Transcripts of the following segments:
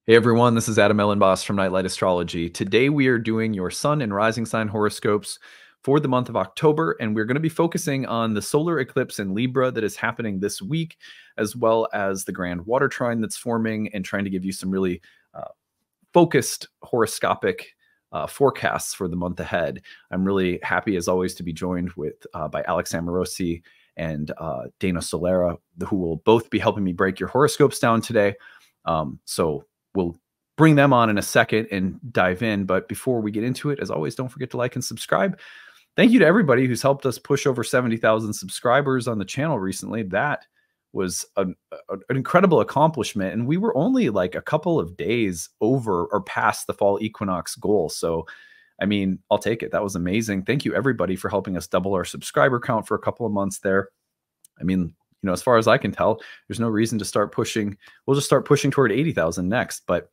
Hey everyone, this is Adam Elenbaas from Nightlight Astrology. Today we are doing your sun and rising sign horoscopes for the month of October, and we're going to be focusing on the solar eclipse in Libra that is happening this week, as well as the Grand Water Trine that's forming, and trying to give you some really focused horoscopic forecasts for the month ahead. I'm really happy, as always, to be joined with by Alex Amorosi and Dana Solara, who will both be helping me break your horoscopes down today. So we'll bring them on in a second and dive in. But before we get into it, as always, don't forget to like and subscribe. Thank you to everybody who's helped us push over 70,000 subscribers on the channel recently. That was an incredible accomplishment. And we were only like a couple of days over or past the fall equinox goal. So, I mean, I'll take it. That was amazing. Thank you, everybody, for helping us double our subscriber count for a couple of months there. I mean, you know, as far as I can tell, there's no reason to start pushing. We'll just start pushing toward 80,000 next. But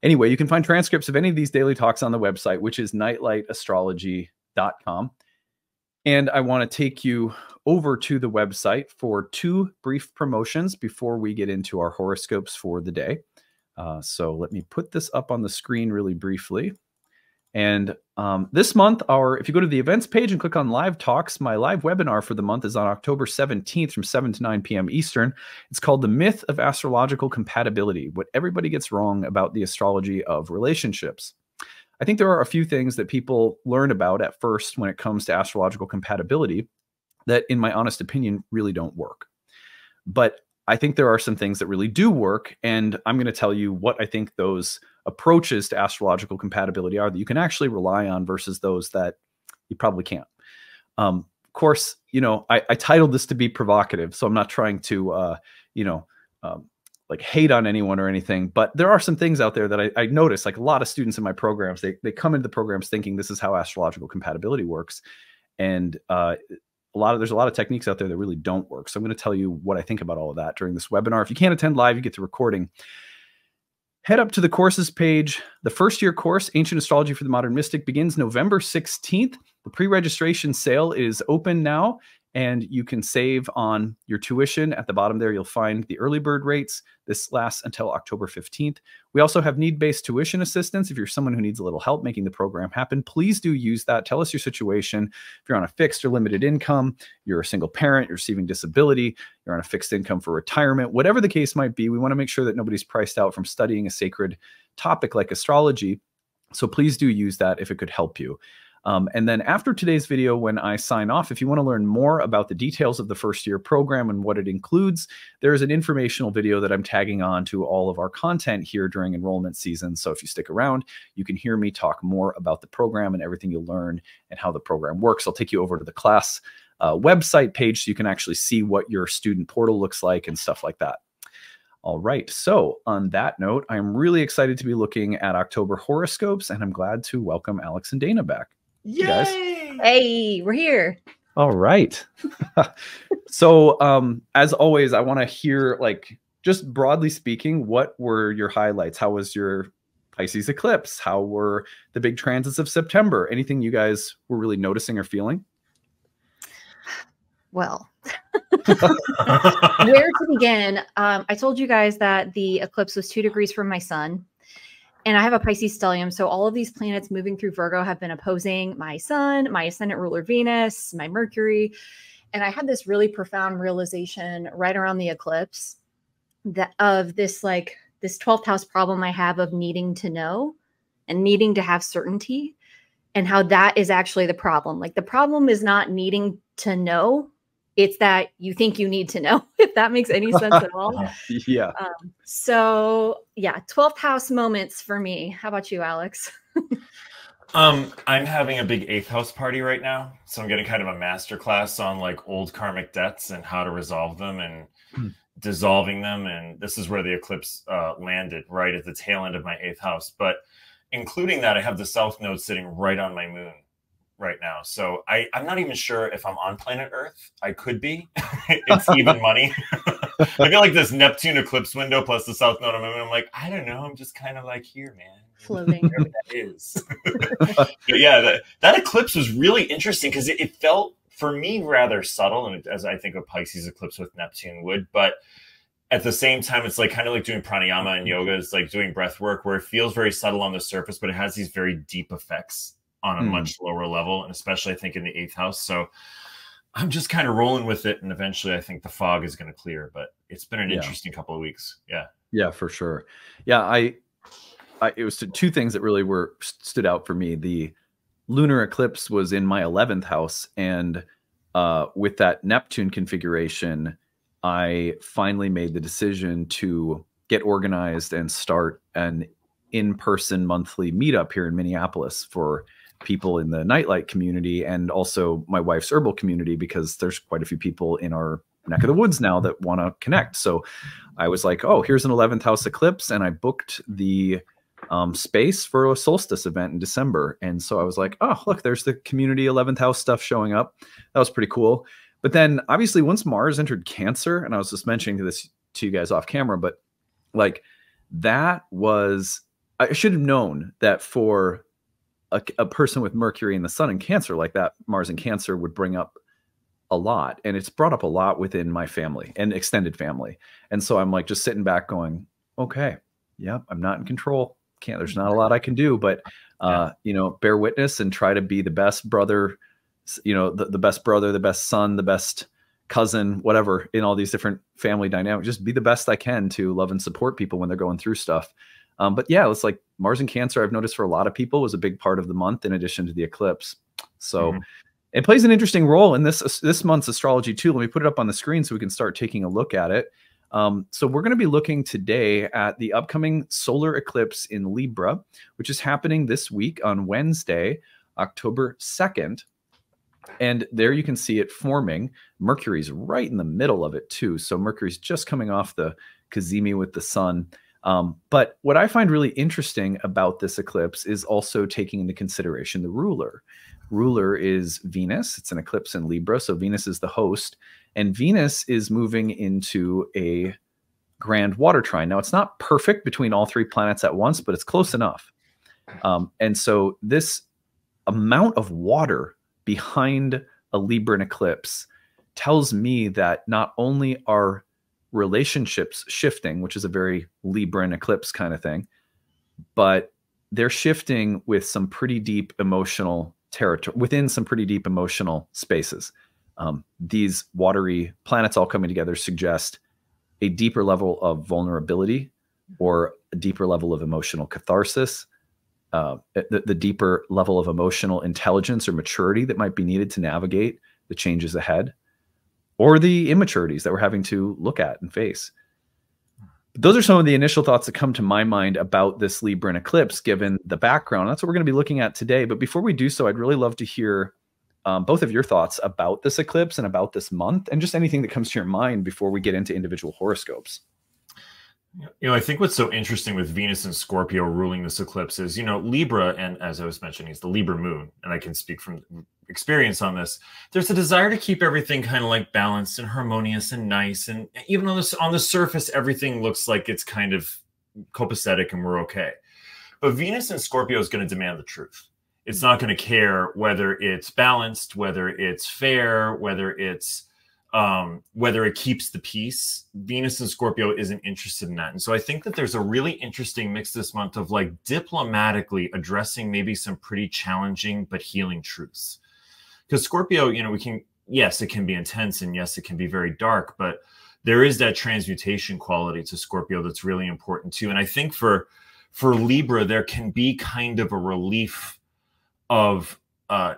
anyway, you can find transcripts of any of these daily talks on the website, which is nightlightastrology.com. And I want to take you over to the website for two brief promotions before we get into our horoscopes for the day. So let me put this up on the screen really briefly. And this month, if you go to the events page and click on live talks, my live webinar for the month is on October 17th from 7 to 9 p.m. Eastern. It's called The Myth of Astrological Compatibility: What Everybody Gets Wrong About the Astrology of Relationships. I think there are a few things that people learn about at first when it comes to astrological compatibility that, in my honest opinion, really don't work. But I think there are some things that really do work, and I'm going to tell you what I think those approaches to astrological compatibility are that you can actually rely on versus those that you probably can't. Of course, you know, I titled this to be provocative, so I'm not trying to, like hate on anyone or anything, but there are some things out there that I notice, like a lot of students in my programs, they come into the programs thinking this is how astrological compatibility works. And there's a lot of techniques out there that really don't work. So I'm going to tell you what I think about all of that during this webinar. If you can't attend live, you get the recording. Head up to the courses page. The first year course, Ancient Astrology for the Modern Mystic, begins November 16th. The pre-registration sale is open now, and you can save on your tuition. At the bottom there, you'll find the early bird rates. This lasts until October 15th. We also have need-based tuition assistance. If you're someone who needs a little help making the program happen, please do use that. Tell us your situation. If you're on a fixed or limited income, you're a single parent, you're receiving disability, you're on a fixed income for retirement, whatever the case might be, we want to make sure that nobody's priced out from studying a sacred topic like astrology. So please do use that if it could help you. And then after today's video, when I sign off, if you want to learn more about the details of the first year program and what it includes, there is an informational video that I'm tagging on to all of our content here during enrollment season. So if you stick around, you can hear me talk more about the program and everything you'll learn and how the program works. I'll take you over to the class website page so you can actually see what your student portal looks like and stuff like that. All right. So on that note, I'm really excited to be looking at October horoscopes, and I'm glad to welcome Alex and Dana back. Yay! Guys. Hey, we're here. All right. So as always, I want to hear, like, just broadly speaking, what were your highlights? How was your Pisces eclipse? How were the big transits of September? Anything you guys were really noticing or feeling? Well, where to begin? I told you guys that the eclipse was 2 degrees from my sun. And I have a Pisces stellium, so all of these planets moving through Virgo have been opposing my sun, my ascendant ruler Venus, my Mercury. And I had this really profound realization right around the eclipse of this 12th house problem I have of needing to know and needing to have certainty, and how that is actually the problem. Like, the problem is not needing to know. It's that you think you need to know, if that makes any sense at all. Yeah. So yeah, 12th house moments for me. How about you, Alex? I'm having a big 8th house party right now. So I'm getting kind of a master class on like old karmic debts and how to resolve them and dissolving them. And this is where the eclipse landed, right at the tail end of my 8th house. But including that, I have the South Node sitting right on my moon right now. So I'm not even sure if I'm on planet Earth. I could be. It's even money. I feel like this Neptune eclipse window plus the South Node on my moon, I'm like, I don't know. I'm just kind of like here, man. Floating. Whatever that is. But yeah, that eclipse was really interesting because it felt, for me, rather subtle, and as I think a Pisces eclipse with Neptune would. But at the same time, it's like kind of like doing pranayama and yoga. It's like doing breath work where it feels very subtle on the surface, but it has these very deep effects on a much lower level. And especially I think in the 8th house. So I'm just kind of rolling with it. And eventually I think the fog is going to clear, but it's been an interesting couple of weeks. Yeah. Yeah, for sure. Yeah. It was two things that really stood out for me. The lunar eclipse was in my 11th house. And with that Neptune configuration, I finally made the decision to get organized and start an in-person monthly meetup here in Minneapolis for people in the nightlight community and also my wife's herbal community, because there's quite a few people in our neck of the woods now that want to connect. So I was like, oh, here's an 11th house eclipse. And I booked the space for a solstice event in December. And so I was like, oh, look, there's the community 11th house stuff showing up. That was pretty cool. But then obviously once Mars entered Cancer, and I was just mentioning this to you guys off camera, but like that was, I should have known that for a person with Mercury and the Sun in Cancer like that, Mars in Cancer would bring up a lot. And it's brought up a lot within my family and extended family. And so I'm like just sitting back going, okay, yeah, I'm not in control. There's not a lot I can do, but you know, bear witness and try to be the best brother, you know, the best brother, the best son, the best cousin, whatever, in all these different family dynamics. Just be the best I can to love and support people when they're going through stuff. But yeah, it's like Mars in Cancer, I've noticed for a lot of people was a big part of the month in addition to the eclipse. So it plays an interesting role in this month's astrology too. Let me put it up on the screen so we can start taking a look at it. So we're going to be looking today at the upcoming solar eclipse in Libra, which is happening this week on Wednesday, October 2nd. And there you can see it forming. Mercury's right in the middle of it too. So Mercury's just coming off the cazimi with the sun. But what I find really interesting about this eclipse is also taking into consideration the ruler. Ruler is Venus. It's an eclipse in Libra. So Venus is the host. And Venus is moving into a Grand Water Trine. Now, it's not perfect between all three planets at once, but it's close enough. And so this amount of water behind a Libran eclipse tells me that not only are relationships shifting, which is a very Libran eclipse kind of thing, but they're shifting with some pretty deep emotional territory, within some pretty deep emotional spaces. These watery planets all coming together suggest a deeper level of vulnerability or a deeper level of emotional catharsis, the deeper level of emotional intelligence or maturity that might be needed to navigate the changes ahead, or the immaturities that we're having to look at and face. Those are some of the initial thoughts that come to my mind about this Libran eclipse, given the background. That's what we're going to be looking at today. But before we do so, I'd really love to hear both of your thoughts about this eclipse and about this month, and just anything that comes to your mind before we get into individual horoscopes. You know, I think what's so interesting with Venus and Scorpio ruling this eclipse is, you know, Libra, and as I was mentioning, it's the Libra moon, and I can speak from experience on this. There's a desire to keep everything kind of like balanced and harmonious and nice, and even on the surface, everything looks like it's kind of copacetic and we're okay. But Venus and Scorpio is going to demand the truth. It's not going to care whether it's balanced, whether it's fair, whether it keeps the peace. Venus and Scorpio isn't interested in that. And so I think that there's a really interesting mix this month of like diplomatically addressing maybe some pretty challenging but healing truths. Because Scorpio, you know, yes, it can be intense, and yes, it can be very dark, but there is that transmutation quality to Scorpio that's really important too. And I think for Libra, there can be kind of a relief of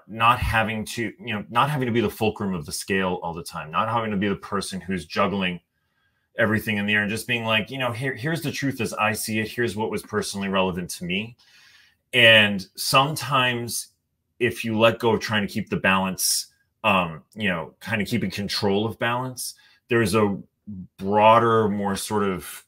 not having to be the fulcrum of the scale all the time, not having to be the person who's juggling everything in the air, and just being like, you know, here's the truth as I see it. Here's what was personally relevant to me. And sometimes if you let go of trying to keep the balance, you know, kind of keeping control of balance, there's a broader, more sort of,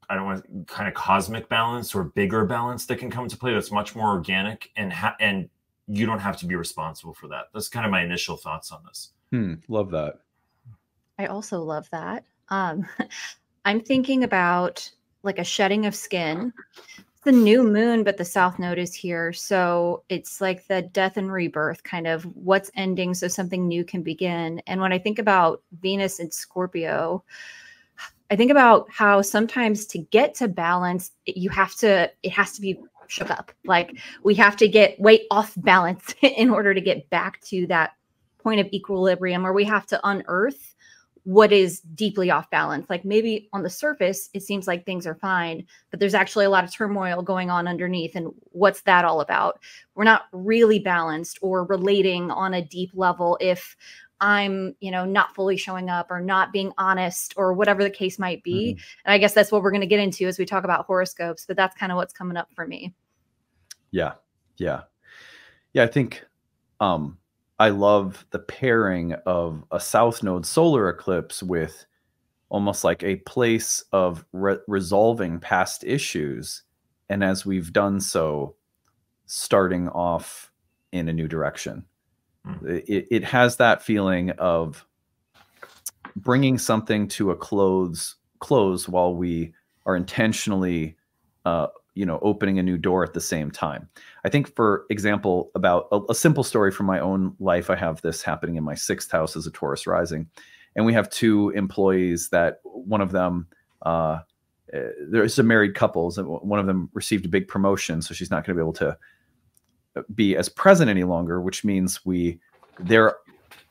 I don't want kind of cosmic balance or bigger balance that can come into play that's much more organic, and you don't have to be responsible for that. That's kind of my initial thoughts on this. Love that. I also love that. I'm thinking about like a shedding of skin. It's the new moon, but the south node is here. So it's like the death and rebirth, kind of what's ending so something new can begin. And when I think about Venus and Scorpio, I think about how sometimes to get to balance, it has to be shook up. Like we have to get way off balance in order to get back to that point of equilibrium, or we have to unearth what is deeply off balance. Like maybe on the surface, it seems like things are fine, but there's actually a lot of turmoil going on underneath. And what's that all about? We're not really balanced or relating on a deep level if I'm, not fully showing up or not being honest or whatever the case might be. And I guess that's what we're going to get into as we talk about horoscopes, but that's kind of what's coming up for me. Yeah. Yeah. Yeah. I think, I love the pairing of a South Node solar eclipse with almost like a place of resolving past issues. And as we've done so, starting off in a new direction. It has that feeling of bringing something to a close while we are intentionally opening a new door at the same time. I think, for example, about a simple story from my own life, I have this happening in my 6th house as a Taurus rising. And we have 2 employees that one of them, there's a married couples, and one of them received a big promotion. So she's not going to be able to be as present any longer, which means they're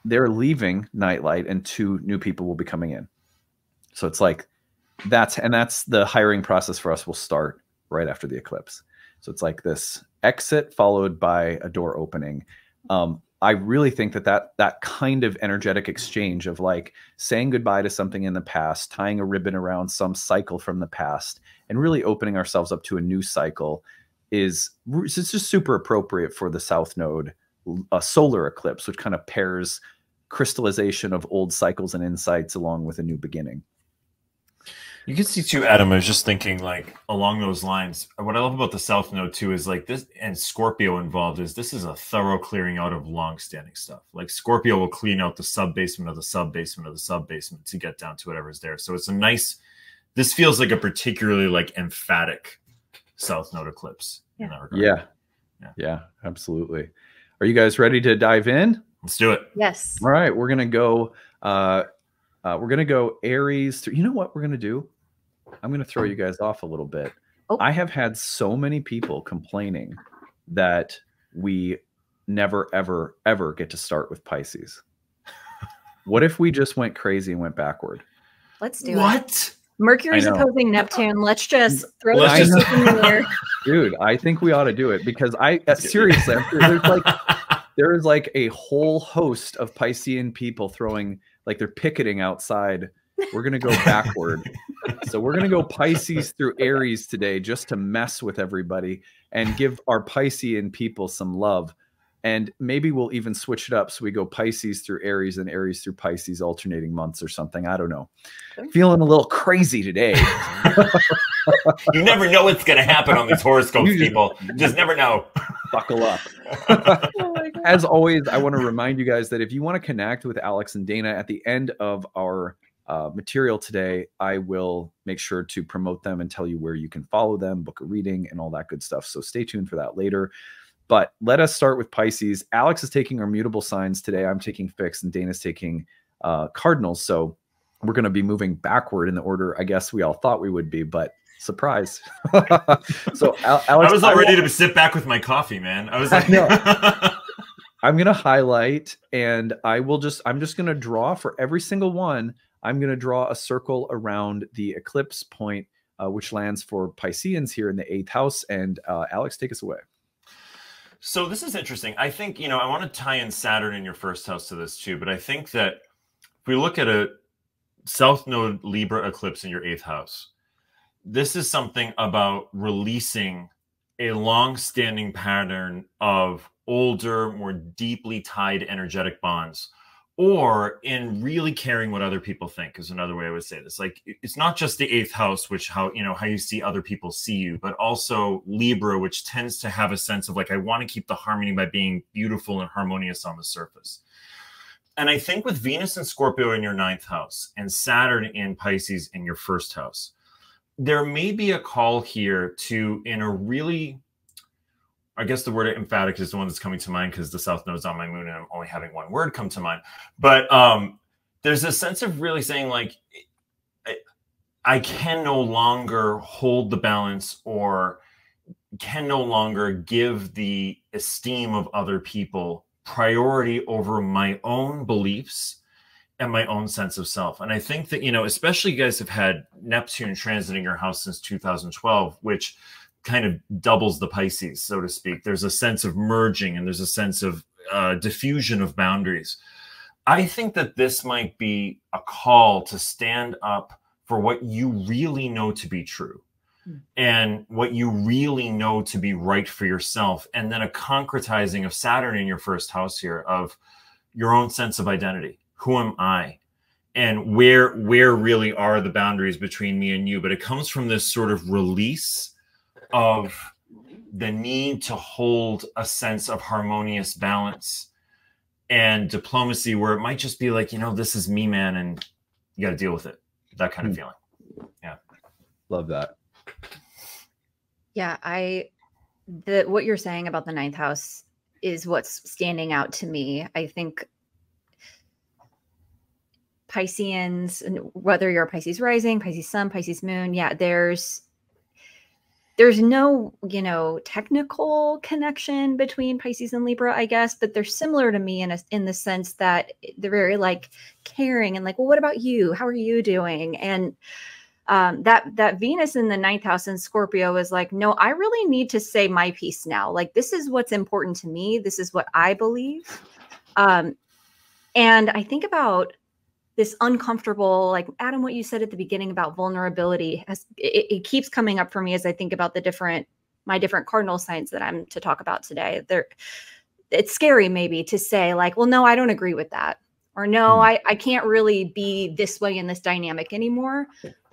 leaving Nightlight and 2 new people will be coming in. So it's like that's the hiring process for us will start right after the eclipse. So it's like this exit followed by a door opening. I really think that kind of energetic exchange of like saying goodbye to something in the past, tying a ribbon around some cycle from the past, and really opening ourselves up to a new cycle it's just super appropriate for the South Node solar eclipse, which kind of pairs crystallization of old cycles and insights along with a new beginning. You can see too, Adam, I was just thinking like along those lines, what I love about the South Node too is like this, and Scorpio involved, is this is a thorough clearing out of long-standing stuff. Like Scorpio will clean out the sub-basement of the sub-basement of the sub-basement to get down to whatever's there. So it's a nice, this feels like a particularly like emphatic South Node eclipse in that regard. Yeah, absolutely. Are you guys ready to dive in? Let's do it. Yes. All right, we're gonna go Aries. You know what we're gonna do? I'm gonna throw you guys off a little bit. Oh. I have had so many people complaining that we never, ever, ever get to start with Pisces. What if we just went crazy and went backward? Let's do it. What? Mercury's opposing Neptune. Let's just throw it in the air. Dude, I think we ought to do it because seriously, there is like a whole host of Piscean people throwing, like they're picketing outside. We're going to go backward. So we're going to go Pisces through Aries today just to mess with everybody and give our Piscean people some love. And maybe we'll even switch it up. So we go Pisces through Aries and Aries through Pisces, alternating months or something. I don't know. Feeling a little crazy today. You never know what's going to happen on these horoscopes, people. Just never know. Buckle up. As always, I want to remind you guys that if you want to connect with Alex and Dana at the end of our material today, I will make sure to promote them and tell you where you can follow them, book a reading, and all that good stuff. So stay tuned for that later. But let us start with Pisces. Alex is taking our mutable signs today. I'm taking fixed, and Dana's taking cardinals. So we're going to be moving backward in the order I guess we all thought we would be, but surprise. So Alex, I was all ready to sit back with my coffee, man. I was like, no. I'm going to highlight, and I'm just going to draw for every single one. I'm going to draw a circle around the eclipse point, which lands for Pisceans here in the 8th house. And Alex, take us away. So this is interesting. I think, I want to tie in Saturn in your 1st house to this too, but I think that if we look at a South Node Libra eclipse in your 8th house, this is something about releasing a long-standing pattern of older, more deeply tied energetic bonds, or in really caring what other people think is another way I would say this. Like, it's not just the 8th house, which how you see other people see you, but also Libra, which tends to have a sense of like, I want to keep the harmony by being beautiful and harmonious on the surface. And I think with Venus and Scorpio in your 9th house and Saturn in Pisces in your 1st house, there may be a call here to, in a really, I guess the word emphatic is the one that's coming to mind because the South Node's on my moon and I'm only having one word come to mind. But there's a sense of really saying like, I can no longer hold the balance or can no longer give the esteem of other people priority over my own beliefs and my own sense of self. And I think that, you know, especially you guys have had Neptune transiting your house since 2012, which kind of doubles the Pisces, so to speak. There's a sense of merging and there's a sense of diffusion of boundaries. I think that this might be a call to stand up for what you really know to be true and what you really know to be right for yourself. And then a concretizing of Saturn in your first house here of your own sense of identity. Who am I? And where really are the boundaries between me and you? But it comes from this sort of release of the need to hold a sense of harmonious balance and diplomacy, where it might just be like, you know, this is me, man, and you got to deal with it. That kind of feeling. Yeah. Love that. Yeah. What you're saying about the ninth house is what's standing out to me. I think Pisceans, and whether you're a Pisces rising, Pisces sun, Pisces moon, yeah, there's no, you know, technical connection between Pisces and Libra, I guess, but they're similar to me in the sense that they're very like caring and like, well, what about you? How are you doing? And that Venus in the ninth house in Scorpio is like, no, I really need to say my piece now. Like, this is what's important to me. This is what I believe. And I think about this uncomfortable, like Adam, what you said at the beginning about vulnerability, it keeps coming up for me as I think about my different cardinal signs that I'm to talk about today. It's scary maybe to say like, well, no, I don't agree with that. Or no, I can't really be this way in this dynamic anymore.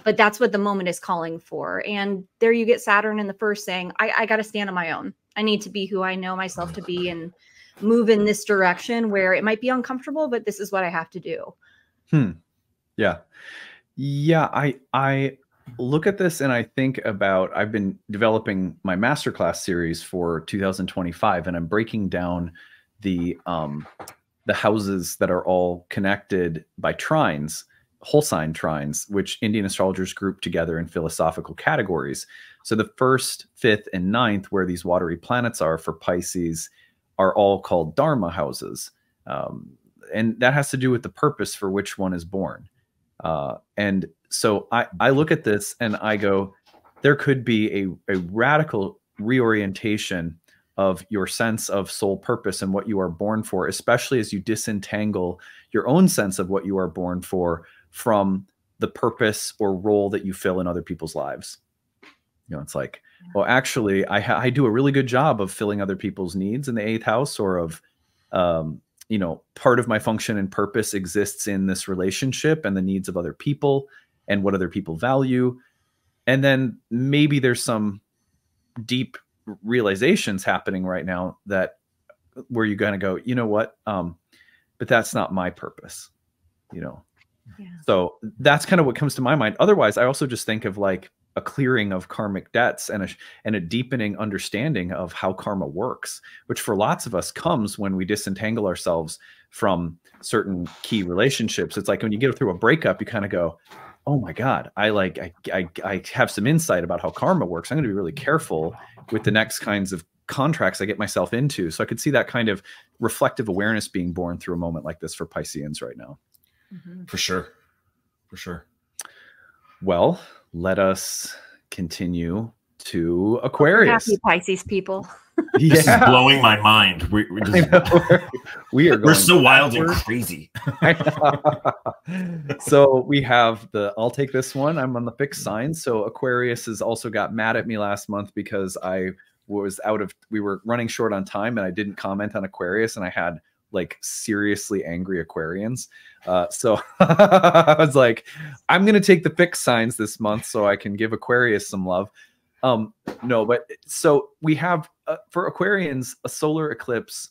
But that's what the moment is calling for. And there you get Saturn in the first saying, I got to stand on my own. I need to be who I know myself to be and move in this direction where it might be uncomfortable, but this is what I have to do. Yeah. I look at this and I think about, I've been developing my masterclass series for 2025, and I'm breaking down the houses that are all connected by trines, whole sign trines, which Indian astrologers group together in philosophical categories. So the 1st, 5th, and 9th, where these watery planets are for Pisces, are all called Dharma houses. And that has to do with the purpose for which one is born. And so I look at this and I go, there could be a radical reorientation of your sense of soul purpose and what you are born for, especially as you disentangle your own sense of what you are born for from the purpose or role that you fill in other people's lives. You know, it's like, well, actually, I do a really good job of filling other people's needs in the 8th house, or of, you know, part of my function and purpose exists in this relationship and the needs of other people and what other people value. And then maybe there's some deep realizations happening right now that where you're going to go, you know what? But that's not my purpose, you know? Yeah. So that's kind of what comes to my mind. Otherwise, I also just think of like a clearing of karmic debts and a deepening understanding of how karma works, which for lots of us comes when we disentangle ourselves from certain key relationships. It's like when you get through a breakup, you kind of go, oh my God, I have some insight about how karma works. I'm going to be really careful with the next kinds of contracts I get myself into. So I could see that kind of reflective awareness being born through a moment like this for Pisceans right now. For sure. For sure. Well, let us continue to Aquarius. Happy Pisces people. This is blowing my mind. We're so wild and crazy. So we have I'll take this one. I'm on the fixed sign. So Aquarius has also got mad at me last month because we were running short on time and I didn't comment on Aquarius, and I had like seriously angry Aquarians. So I was like, I'm going to take the fixed signs this month so I can give Aquarius some love. No, but so we have for Aquarians, a solar eclipse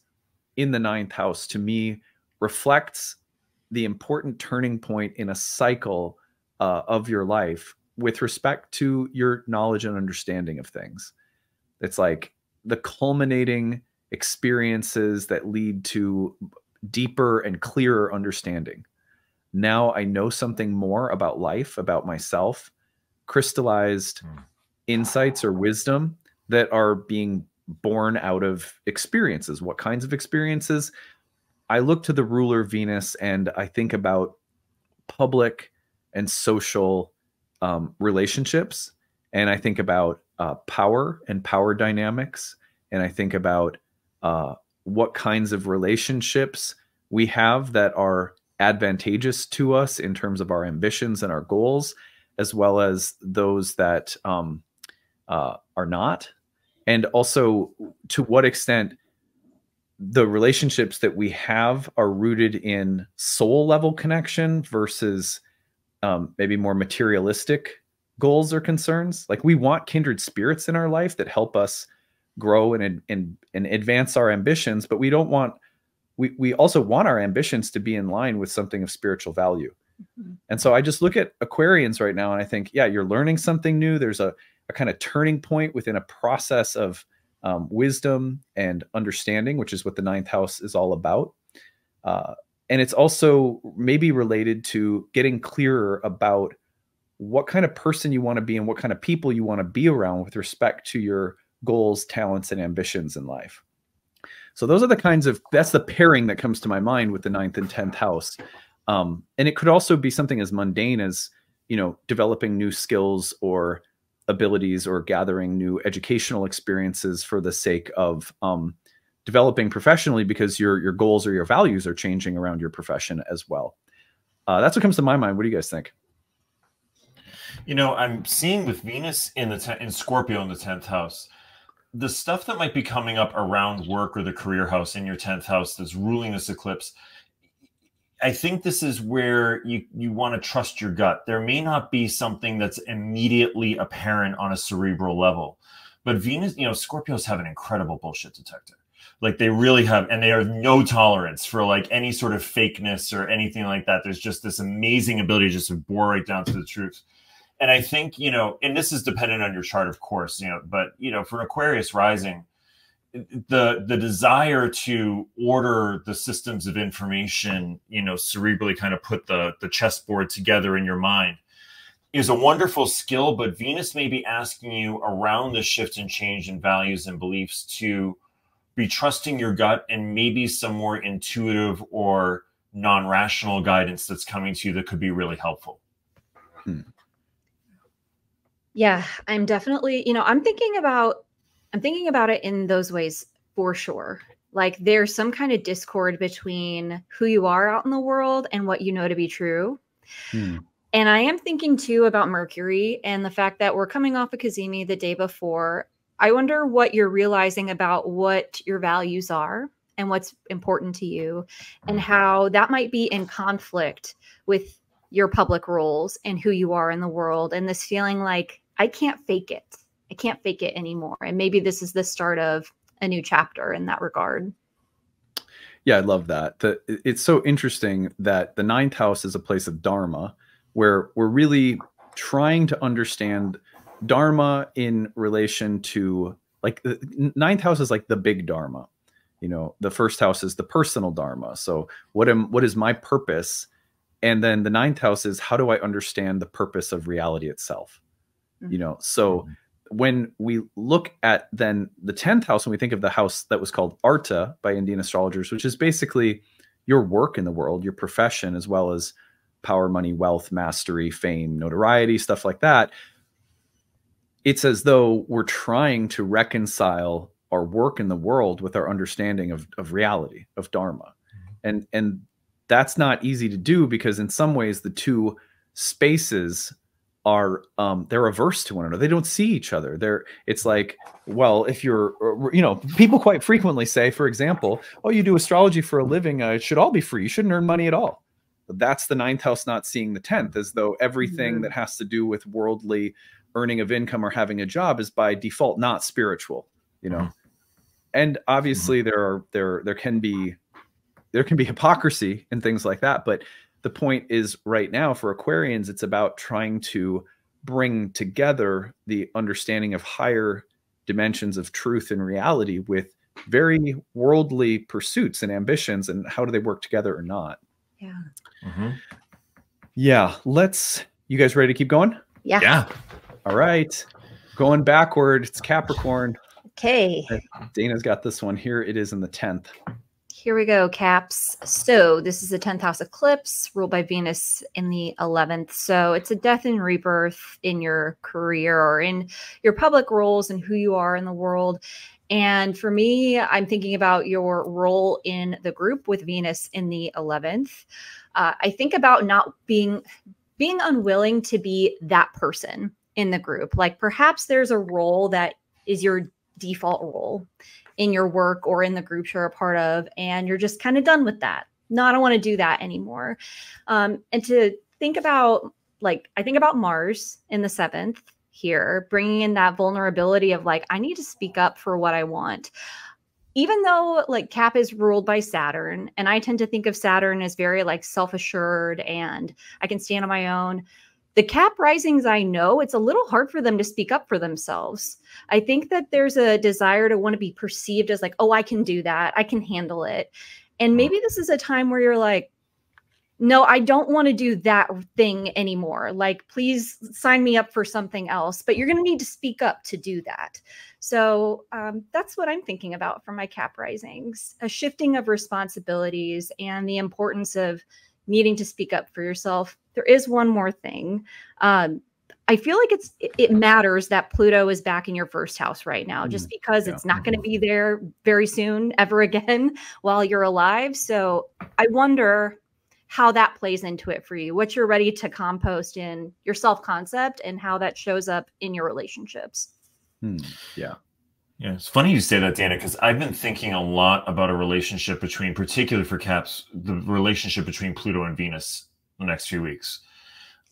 in the 9th house to me reflects the important turning point in a cycle of your life with respect to your knowledge and understanding of things. It's like the culminating experiences that lead to deeper and clearer understanding. Now I know something more about life, about myself, crystallized insights or wisdom that are being born out of experiences. What kinds of experiences? I look to the ruler Venus and I think about public and social relationships. And I think about power and power dynamics. And I think about what kinds of relationships we have that are advantageous to us in terms of our ambitions and our goals, as well as those that are not. And also to what extent the relationships that we have are rooted in soul level connection versus maybe more materialistic goals or concerns. Like we want kindred spirits in our life that help us grow and advance our ambitions, but we don't want, we also want our ambitions to be in line with something of spiritual value. Mm-hmm. And so I just look at Aquarians right now and I think, yeah, you're learning something new. There's a kind of turning point within a process of wisdom and understanding, which is what the 9th house is all about. And it's also maybe related to getting clearer about what kind of person you want to be and what kind of people you want to be around with respect to your goals, talents, and ambitions in life. So those are the kinds of, that's the pairing that comes to my mind with the 9th and 10th house. And it could also be something as mundane as, you know, developing new skills or abilities or gathering new educational experiences for the sake of developing professionally because your goals or your values are changing around your profession as well. That's what comes to my mind. What do you guys think? You know, I'm seeing with Venus in Scorpio in the 10th house, the stuff that might be coming up around work or the career house in your 10th house that's ruling this eclipse. I think this is where you want to trust your gut. There may not be something that's immediately apparent on a cerebral level, but Venus, you know, Scorpios have an incredible bullshit detector. Like they really have, and they have no tolerance for like any sort of fakeness or anything like that. There's just this amazing ability just to bore right down to the truth. And I think, you know, and this is dependent on your chart, of course, you know, but, you know, for an Aquarius rising, the desire to order the systems of information, you know, cerebrally kind of put the chessboard together in your mind is a wonderful skill, but Venus may be asking you around the shift and change in values and beliefs to be trusting your gut and maybe some more intuitive or non-rational guidance that's coming to you that could be really helpful. Yeah, I'm definitely, you know, I'm thinking about it in those ways for sure. Like there's some kind of discord between who you are out in the world and what you know to be true. And I am thinking too about Mercury and the fact that we're coming off of Cazimi the day before. I wonder what you're realizing about what your values are and what's important to you and how that might be in conflict with your public roles and who you are in the world. And this feeling like I can't fake it. I can't fake it anymore. And maybe this is the start of a new chapter in that regard. Yeah, I love that. It's so interesting that the 9th house is a place of Dharma, where we're really trying to understand Dharma in relation to, like, the 9th house is like the big Dharma. You know, the 1st house is the personal Dharma. So what is my purpose? And then the 9th house is how do I understand the purpose of reality itself? You know, so when we look at then the 10th house, when we think of the house that was called Arta by Indian astrologers, which is basically your work in the world, your profession, as well as power, money, wealth, mastery, fame, notoriety, stuff like that. It's as though we're trying to reconcile our work in the world with our understanding of reality, of Dharma. And that's not easy to do because in some ways the two spaces are they're averse to one another. They don't see each other. It's like, well, if you're, you know, people quite frequently say, for example, oh, you do astrology for a living, it should all be free. You shouldn't earn money at all. But that's the 9th house not seeing the 10th, as though everything that has to do with worldly earning of income or having a job is by default not spiritual, you know. And obviously there can be hypocrisy and things like that, but the point is right now for Aquarians, it's about trying to bring together the understanding of higher dimensions of truth and reality with very worldly pursuits and ambitions, and how do they work together or not? Yeah. Yeah. You guys ready to keep going? Yeah. Yeah. All right. Going backward. It's Capricorn. Okay. Dana's got this one here. It is in the 10th. Here we go, Caps. So this is a 10th house eclipse ruled by Venus in the 11th. So it's a death and rebirth in your career or in your public roles and who you are in the world. And for me, I'm thinking about your role in the group with Venus in the 11th. I think about not being unwilling to be that person in the group. Like perhaps there's a role that is your default role in your work or in the groups you're a part of, and you're just kind of done with that. No, I don't want to do that anymore. And to think about, like, I think about Mars in the 7th here, bringing in that vulnerability of like, I need to speak up for what I want. Even though like Cap is ruled by Saturn, and I tend to think of Saturn as very like self-assured and I can stand on my own. The Cap risings, I know it's a little hard for them to speak up for themselves. I think that there's a desire to want to be perceived as like, oh, I can do that. I can handle it. And maybe this is a time where you're like, no, I don't want to do that thing anymore. Like, please sign me up for something else, but you're going to need to speak up to do that. So that's what I'm thinking about for my Cap risings, a shifting of responsibilities and the importance of needing to speak up for yourself. There is one more thing. I feel like it matters that Pluto is back in your first house right now, just because it's not going to be there very soon, ever again, while you're alive. So I wonder how that plays into it for you, what you're ready to compost in your self-concept and how that shows up in your relationships. Yeah. Yeah, it's funny you say that, Dana, because I've been thinking a lot about a relationship between, particularly for Caps, the relationship between Pluto and Venus the next few weeks.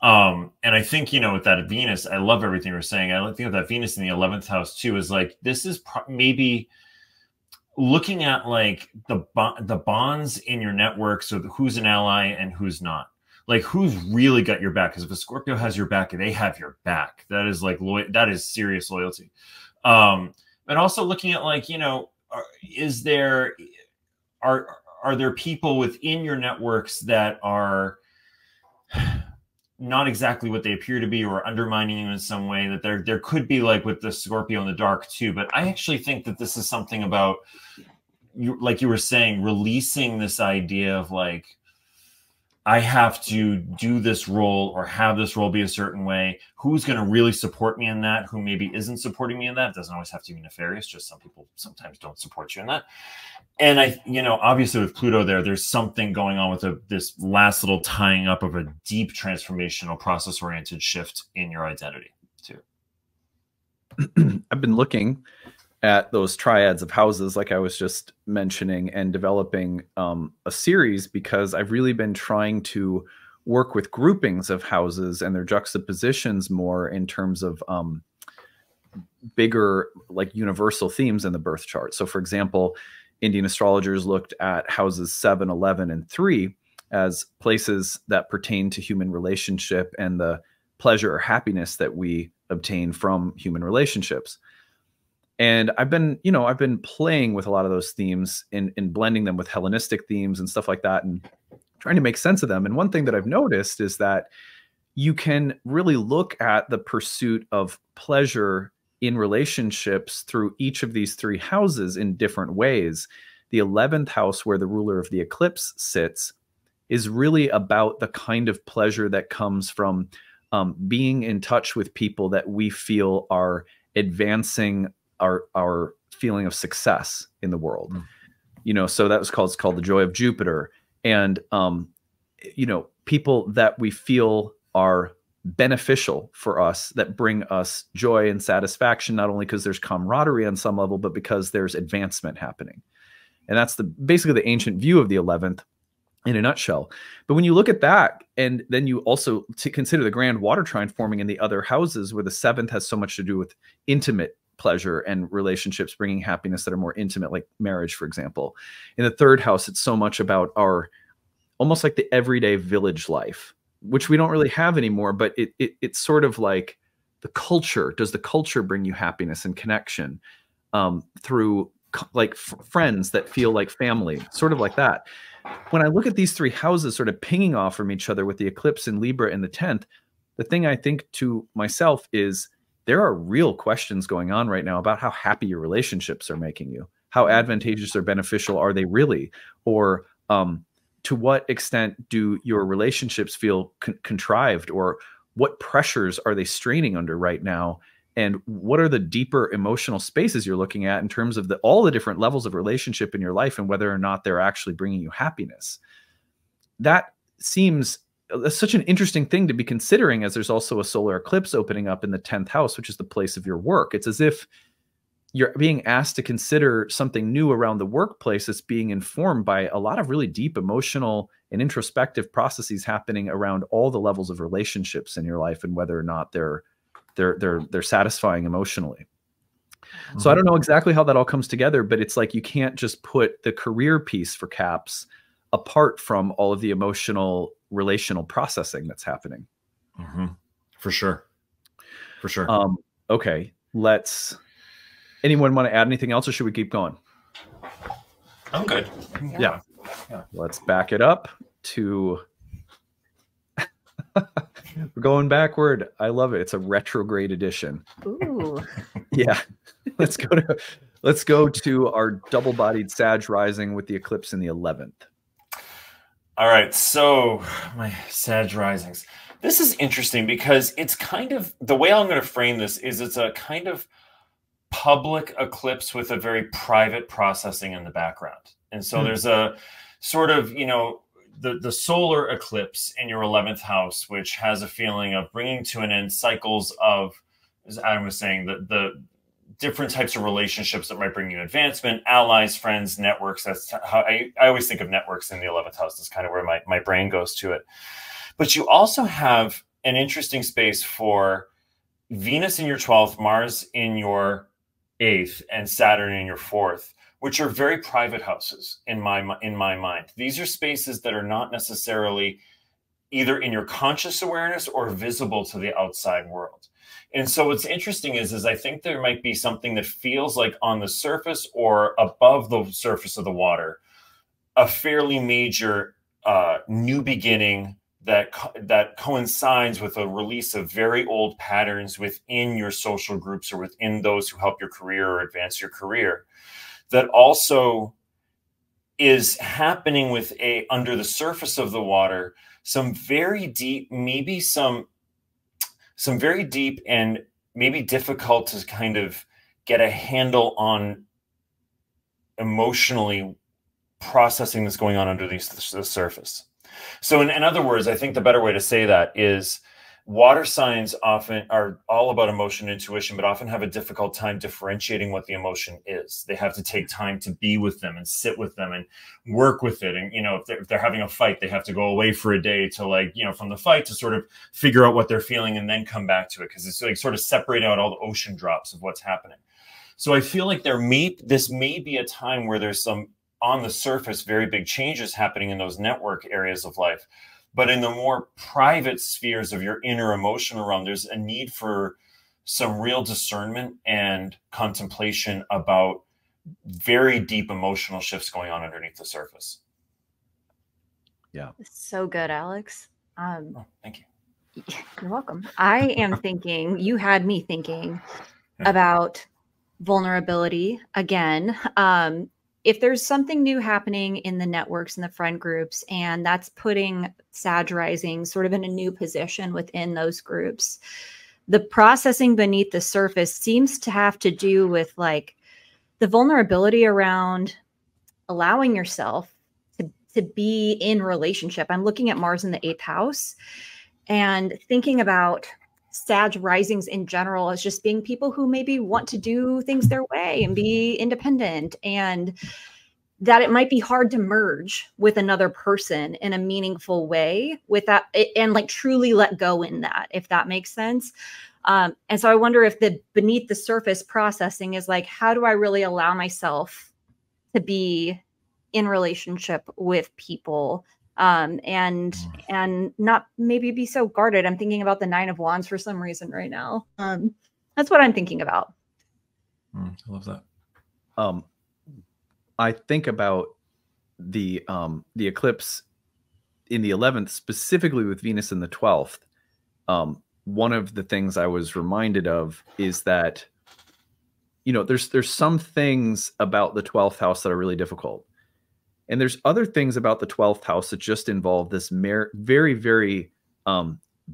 And I think, you know, with that Venus, I love everything you're saying. I think of that Venus in the 11th house too, is like, this is maybe looking at like the bonds in your network. So who's an ally and who's not, like who's really got your back. Because if a Scorpio has your back, they have your back. That is like, that is serious loyalty. And also looking at like, you know, are there people within your networks that are not exactly what they appear to be or undermining you in some way? That there could be, like with the Scorpio in the dark too. But I actually think that this is something about, you, like you were saying, releasing this idea of like, I have to do this role or have this role be a certain way. Who's going to really support me in that? Who maybe isn't supporting me in that? It doesn't always have to be nefarious. Just some people sometimes don't support you in that. And I, you know, obviously with Pluto there's something going on with this last little tying up of a deep transformational process-oriented shift in your identity too. I've been looking at those triads of houses, like I was just mentioning, and developing a series because I've really been trying to work with groupings of houses and their juxtapositions more in terms of bigger, like universal themes in the birth chart. So for example, Indian astrologers looked at houses 7, 11, and 3 as places that pertain to human relationship and the pleasure or happiness that we obtain from human relationships. And I've been playing with a lot of those themes in blending them with Hellenistic themes and stuff like that and trying to make sense of them. And one thing that I've noticed is that you can really look at the pursuit of pleasure in relationships through each of these 3 houses in different ways. The 11th house, where the ruler of the eclipse sits, is really about the kind of pleasure that comes from being in touch with people that we feel are advancing our feeling of success in the world. You know, so that was called the joy of Jupiter. And, you know, people that we feel are beneficial for us, that bring us joy and satisfaction, not only because there's camaraderie on some level, but because there's advancement happening. And that's basically the ancient view of the 11th in a nutshell. But when you look at that, and then you also consider the Grand Water Trine forming in the other houses, where the 7th has so much to do with intimate pleasure and relationships bringing happiness that are more intimate, like marriage, for example. In the 3rd house, it's so much about our almost like the everyday village life, which we don't really have anymore, but it's sort of like the culture. Does the culture bring you happiness and connection through like friends that feel like family, sort of like that? When I look at these 3 houses sort of pinging off from each other with the eclipse in Libra in the 10th, the thing I think to myself is, there are real questions going on right now about how happy your relationships are making you. How advantageous or beneficial are they really? Or to what extent do your relationships feel contrived? Or what pressures are they straining under right now? And what are the deeper emotional spaces you're looking at in terms of all the different levels of relationship in your life and whether or not they're actually bringing you happiness? That seems such an interesting thing to be considering, as there's also a solar eclipse opening up in the 10th house, which is the place of your work. It's as if you're being asked to consider something new around the workplace that's being informed by a lot of really deep emotional and introspective processes happening around all the levels of relationships in your life and whether or not they're satisfying emotionally. Mm-hmm. So I don't know exactly how that all comes together, but it's like you can't just put the career piece for Caps apart from all of the emotional relational processing that's happening. Mm-hmm. For sure. For sure. Okay. Anyone want to add anything else or should we keep going? I'm good. Yeah. Let's back it up to we're going backward. I love it. It's a retrograde edition. Ooh. Yeah. Let's go to our double-bodied Sag rising with the eclipse in the 11th. All right. So my Sag risings. This is interesting because it's kind of the way I'm going to frame this is it's a kind of public eclipse with a very private processing in the background. And so there's a sort of, the solar eclipse in your 11th house, which has a feeling of bringing to an end cycles of, as Adam was saying, the different types of relationships that might bring you advancement, allies, friends, networks. That's how I always think of networks in the 11th house. That's kind of where my brain goes to it. But you also have an interesting space for Venus in your 12th, Mars in your 8th, and Saturn in your 4th, which are very private houses in my mind. These are spaces that are not necessarily either in your conscious awareness or visible to the outside world. And so what's interesting is I think there might be something that feels like on the surface or above the surface of the water, a fairly major new beginning that coincides with a release of very old patterns within your social groups or within those who help your career or advance your career, that also is happening with under the surface of the water, some very deep, maybe some very deep and maybe difficult to kind of get a handle on emotionally processing that's going on under the surface. So in other words, I think the better way to say that is water signs often are all about emotion and intuition, but often have a difficult time differentiating what the emotion is. They have to take time to be with them and sit with them and work with it. And, if they're having a fight, they have to go away for a day to from the fight to sort of figure out what they're feeling and then come back to it. Because it's like sort of separating out all the ocean drops of what's happening. So I feel like this may be a time where there's some, on the surface, very big changes happening in those network areas of life. But in the more private spheres of your inner emotional realm, there's a need for some real discernment and contemplation about very deep emotional shifts going on underneath the surface. Yeah. So good, Alex. Thank you. You're welcome. I am thinking, you had me thinking about vulnerability again. If there's something new happening in the networks and the friend groups, and that's putting Sag rising sort of in a new position within those groups, the processing beneath the surface seems to have to do with like the vulnerability around allowing yourself to be in relationship. I'm looking at Mars in the 8th house and thinking about Sag risings in general as just being people who maybe want to do things their way and be independent, and that it might be hard to merge with another person in a meaningful way with that and like truly let go in that, if that makes sense. And so I wonder if the beneath the surface processing is like, how do I really allow myself to be in relationship with people and not maybe be so guarded? I'm thinking about the 9 of Wands for some reason right now. That's what I'm thinking about. I love that. I think about the eclipse in the 11th, specifically with Venus in the 12th. one of the things I was reminded of is that, you know, there's some things about the 12th house that are really difficult. And there's other things about the 12th house that just involve this very, very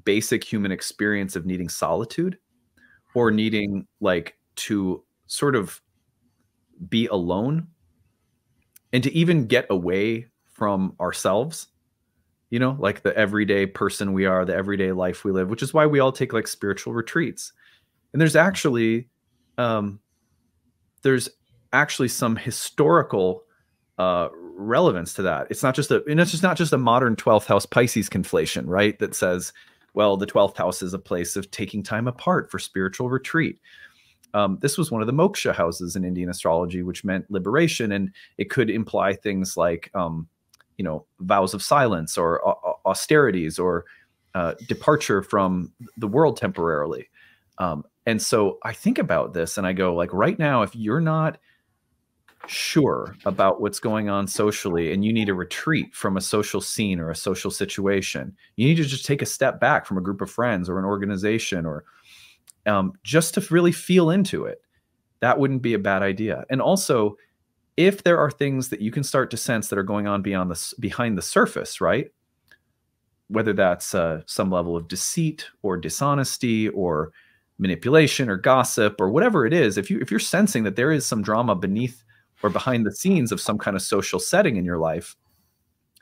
basic human experience of needing solitude, or needing like to sort of be alone and to even get away from ourselves, you know, like the everyday person we are, the everyday life we live, which is why we all take like spiritual retreats. And there's actually some historical relevance to that. It's not just a modern 12th house Pisces conflation, right? That says, well, the 12th house is a place of taking time apart for spiritual retreat. This was one of the moksha houses in Indian astrology, which meant liberation, and it could imply things like, you know, vows of silence or austerities or departure from the world temporarily. And so I think about this and I go, like, right now, if you're not sure about what's going on socially and you need a retreat from a social scene or a social situation, you need to just take a step back from a group of friends or an organization, or just to really feel into it. That wouldn't be a bad idea. And also, if there are things that you can start to sense that are going on behind the surface, right? Whether that's some level of deceit or dishonesty or manipulation or gossip or whatever it is, if you're sensing that there is some drama beneath or behind the scenes of some kind of social setting in your life,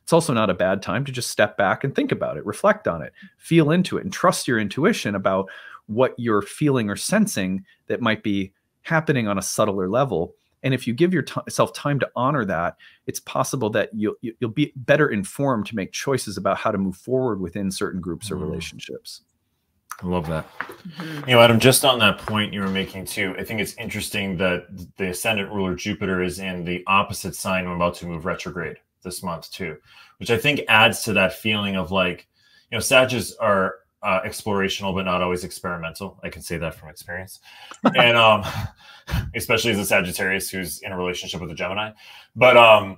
it's also not a bad time to just step back and think about it, reflect on it, feel into it, and trust your intuition about what you're feeling or sensing that might be happening on a subtler level. And if you give yourself time to honor that, it's possible that you'll be better informed to make choices about how to move forward within certain groups or relationships. I love that. You know, Adam, just on that point you were making too, I think it's interesting that the ascendant ruler Jupiter is in the opposite sign. I'm about to move retrograde this month too, which I think adds to that feeling of like, you know, Sages are explorational, but not always experimental. I can say that from experience. And especially as a Sagittarius who's in a relationship with a Gemini. But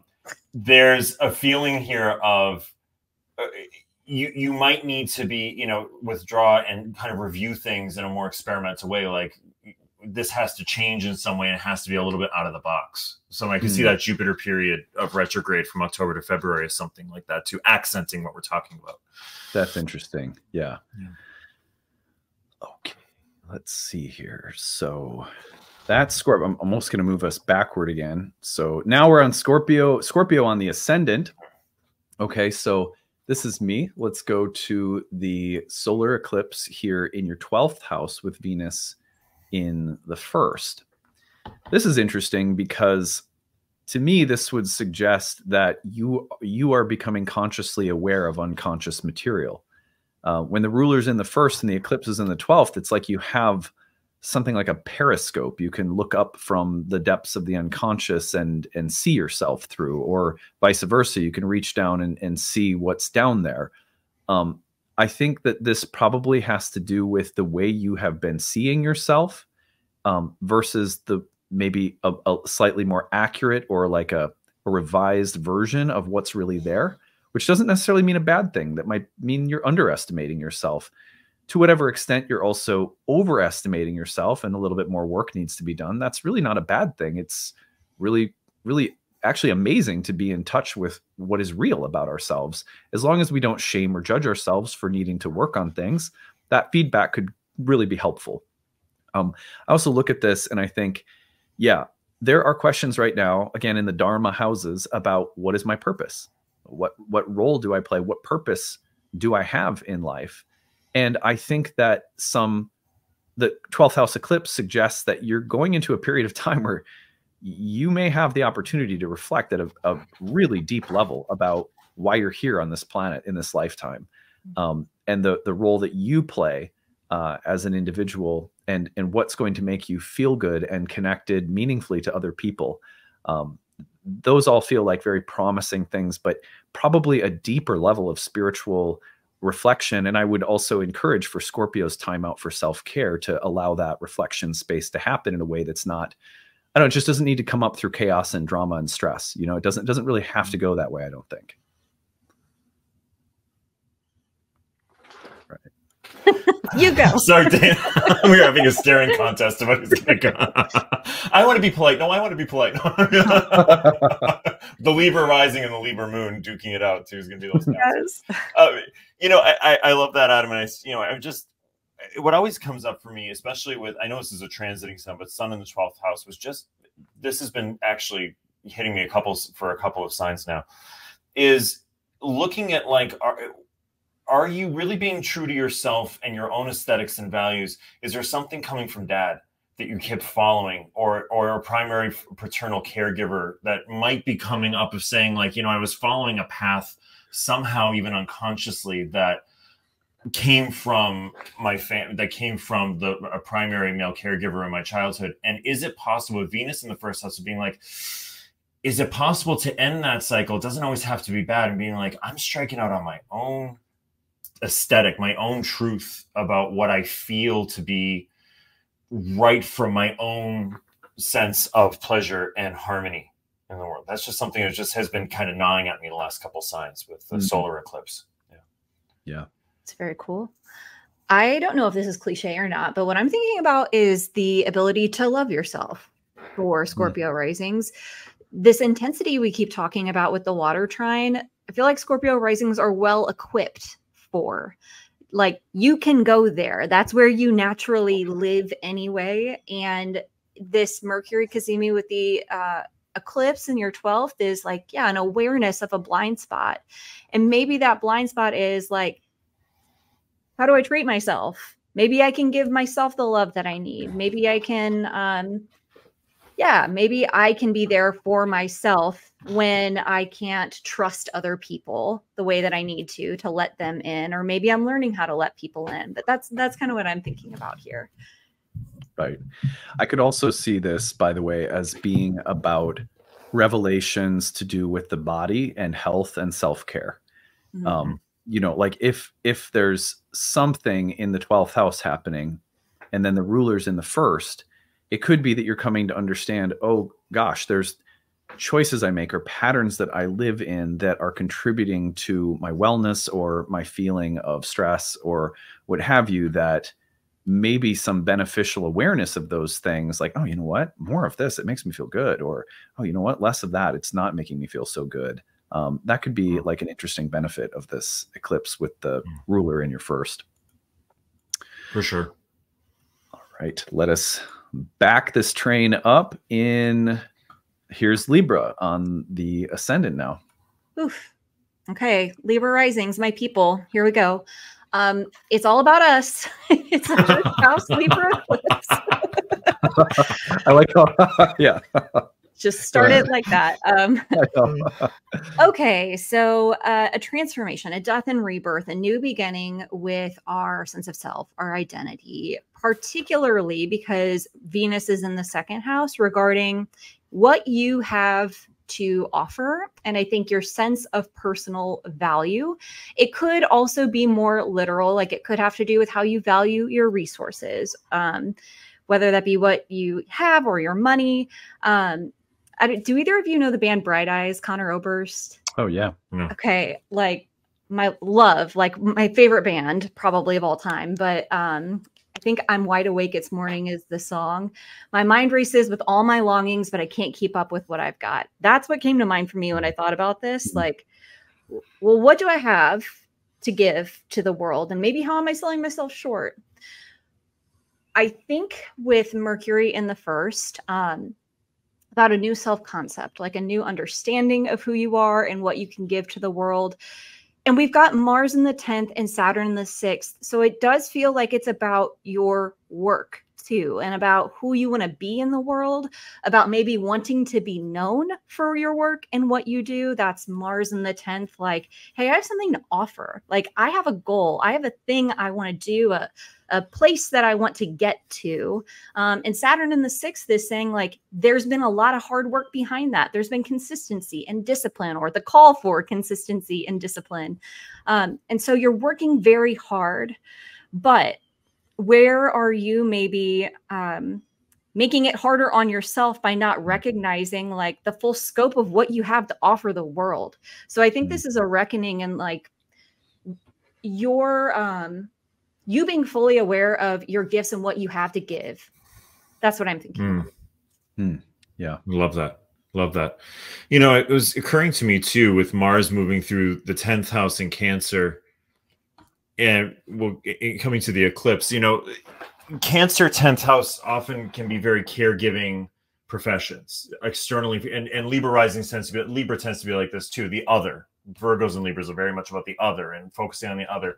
there's a feeling here of you might need to be, you know, withdraw and kind of review things in a more experimental way. Like, this has to change in some way, and it has to be a little bit out of the box. So I can see that Jupiter period of retrograde from October to February is something like that too, accenting what we're talking about. That's interesting. Yeah. Okay. Let's see here. So that's Scorpio. I'm almost going to move us backward again. So now we're on Scorpio on the ascendant. Okay. So this is me. Let's go to the solar eclipse here in your 12th house with Venus in the 1st. This is interesting because to me, this would suggest that you are becoming consciously aware of unconscious material. When the ruler's in the 1st and the eclipse is in the 12th, it's like you have something like a periscope. You can look up from the depths of the unconscious and see yourself through, or vice versa. You can reach down and see what's down there. I think that this probably has to do with the way you have been seeing yourself versus the maybe a slightly more accurate or like a revised version of what's really there, which doesn't necessarily mean a bad thing. That might mean you're underestimating yourself. To whatever extent you're also overestimating yourself and a little bit more work needs to be done, that's really not a bad thing. It's really, really actually amazing to be in touch with what is real about ourselves. As long as we don't shame or judge ourselves for needing to work on things, that feedback could really be helpful. I also look at this and I think, yeah, there are questions right now, again, in the Dharma houses about what is my purpose? What role do I play? What purpose do I have in life? And I think that the 12th house eclipse suggests that you're going into a period of time where you may have the opportunity to reflect at a really deep level about why you're here on this planet in this lifetime, and the role that you play as an individual, and what's going to make you feel good and connected meaningfully to other people. Those all feel like very promising things, but probably a deeper level of spiritual reflection. And I would also encourage for Scorpio's time out for self-care to allow that reflection space to happen in a way that's not, I don't know, it just doesn't need to come up through chaos and drama and stress. You know, it doesn't really have to go that way, I don't think. Right. You go. Sorry, Dana. We're having a staring contest about who's going to go. I want to be polite. No, I want to be polite. The Libra rising and the Libra moon duking it out too is going to be those guys. Yes. You know, I love that, Adam. And I just, what always comes up for me, especially with, I know this is a transiting sun, but sun in the 12th house was just, this has been actually hitting me for a couple of signs now, is looking at like, are you really being true to yourself and your own aesthetics and values? Is there something coming from dad that you keep following, or a primary paternal caregiver that might be coming up of saying like, you know, I was following a path somehow, even unconsciously, that came from my family, that came from a primary male caregiver in my childhood. And is it possible with Venus in the first house of being like, is it possible to end that cycle? It doesn't always have to be bad, and being like, I'm striking out on my own aesthetic, my own truth about what I feel to be right from my own sense of pleasure and harmony in the world. That's just something that just has been kind of gnawing at me the last couple of signs with the solar eclipse. Yeah. It's very cool. I don't know if this is cliche or not, but what I'm thinking about is the ability to love yourself for Scorpio risings. This intensity we keep talking about with the water trine, I feel like Scorpio risings are well equipped for. Like, you can go there. That's where you naturally live anyway. And this Mercury Cazimi with the eclipse in your 12th is like, yeah, an awareness of a blind spot. And maybe that blind spot is like, how do I treat myself? Maybe I can give myself the love that I need. Maybe I can, maybe I can be there for myself when I can't trust other people the way that I need to let them in, or maybe I'm learning how to let people in. But that's kind of what I'm thinking about here. Right. I could also see this, by the way, as being about revelations to do with the body and health and self-care. Mm-hmm. You know, like if there's something in the 12th house happening and then the ruler's in the first, it could be that you're coming to understand, oh gosh, there's choices I make or patterns that I live in that are contributing to my wellness or my feeling of stress or what have you, that maybe some beneficial awareness of those things, like, oh, you know what, more of this, it makes me feel good. Or, oh, you know what, less of that, it's not making me feel so good. That could be like an interesting benefit of this eclipse with the ruler in your first. For sure. All right, let us back this train up in, here's Libra on the ascendant now. Oof. Okay, Libra risings, my people, here we go. It's all about us. It's a first house Libra eclipse. I like how, yeah. Just started like that. Okay, so a transformation, a death and rebirth, a new beginning with our sense of self, our identity, particularly because Venus is in the second house regarding what you have to offer. And I think your sense of personal value. It could also be more literal, like it could have to do with how you value your resources, whether that be what you have or your money. Do either of you know the band Bright Eyes, Connor Oberst? Oh, yeah. Okay. Like my love, like my favorite band probably of all time. But I think I'm Wide Awake It's Morning is the song. My mind races with all my longings, but I can't keep up with what I've got. That's what came to mind for me when I thought about this. Like, well, what do I have to give to the world? And maybe how am I selling myself short? I think with Mercury in the first, about a new self-concept, like a new understanding of who you are and what you can give to the world. And we've got Mars in the 10th and Saturn in the 6th. So it does feel like it's about your work too, and about who you want to be in the world, about maybe wanting to be known for your work and what you do. That's Mars in the 10th. Like, hey, I have something to offer. Like, I have a goal. I have a thing I want to do, a place that I want to get to. And Saturn in the 6th is saying, like, there's been a lot of hard work behind that. There's been consistency and discipline, or the call for consistency and discipline. And so you're working very hard, but where are you maybe making it harder on yourself by not recognizing like the full scope of what you have to offer the world? So I think this is a reckoning in like your you being fully aware of your gifts and what you have to give. That's what I'm thinking. Yeah. Love that. Love that. You know, it was occurring to me too, with Mars moving through the 10th house in Cancer and coming to the eclipse, you know, Cancer 10th house often can be very caregiving professions externally, and Libra rising Libra tends to be like this too. The other, Virgos and Libras are very much about the other and focusing on the other.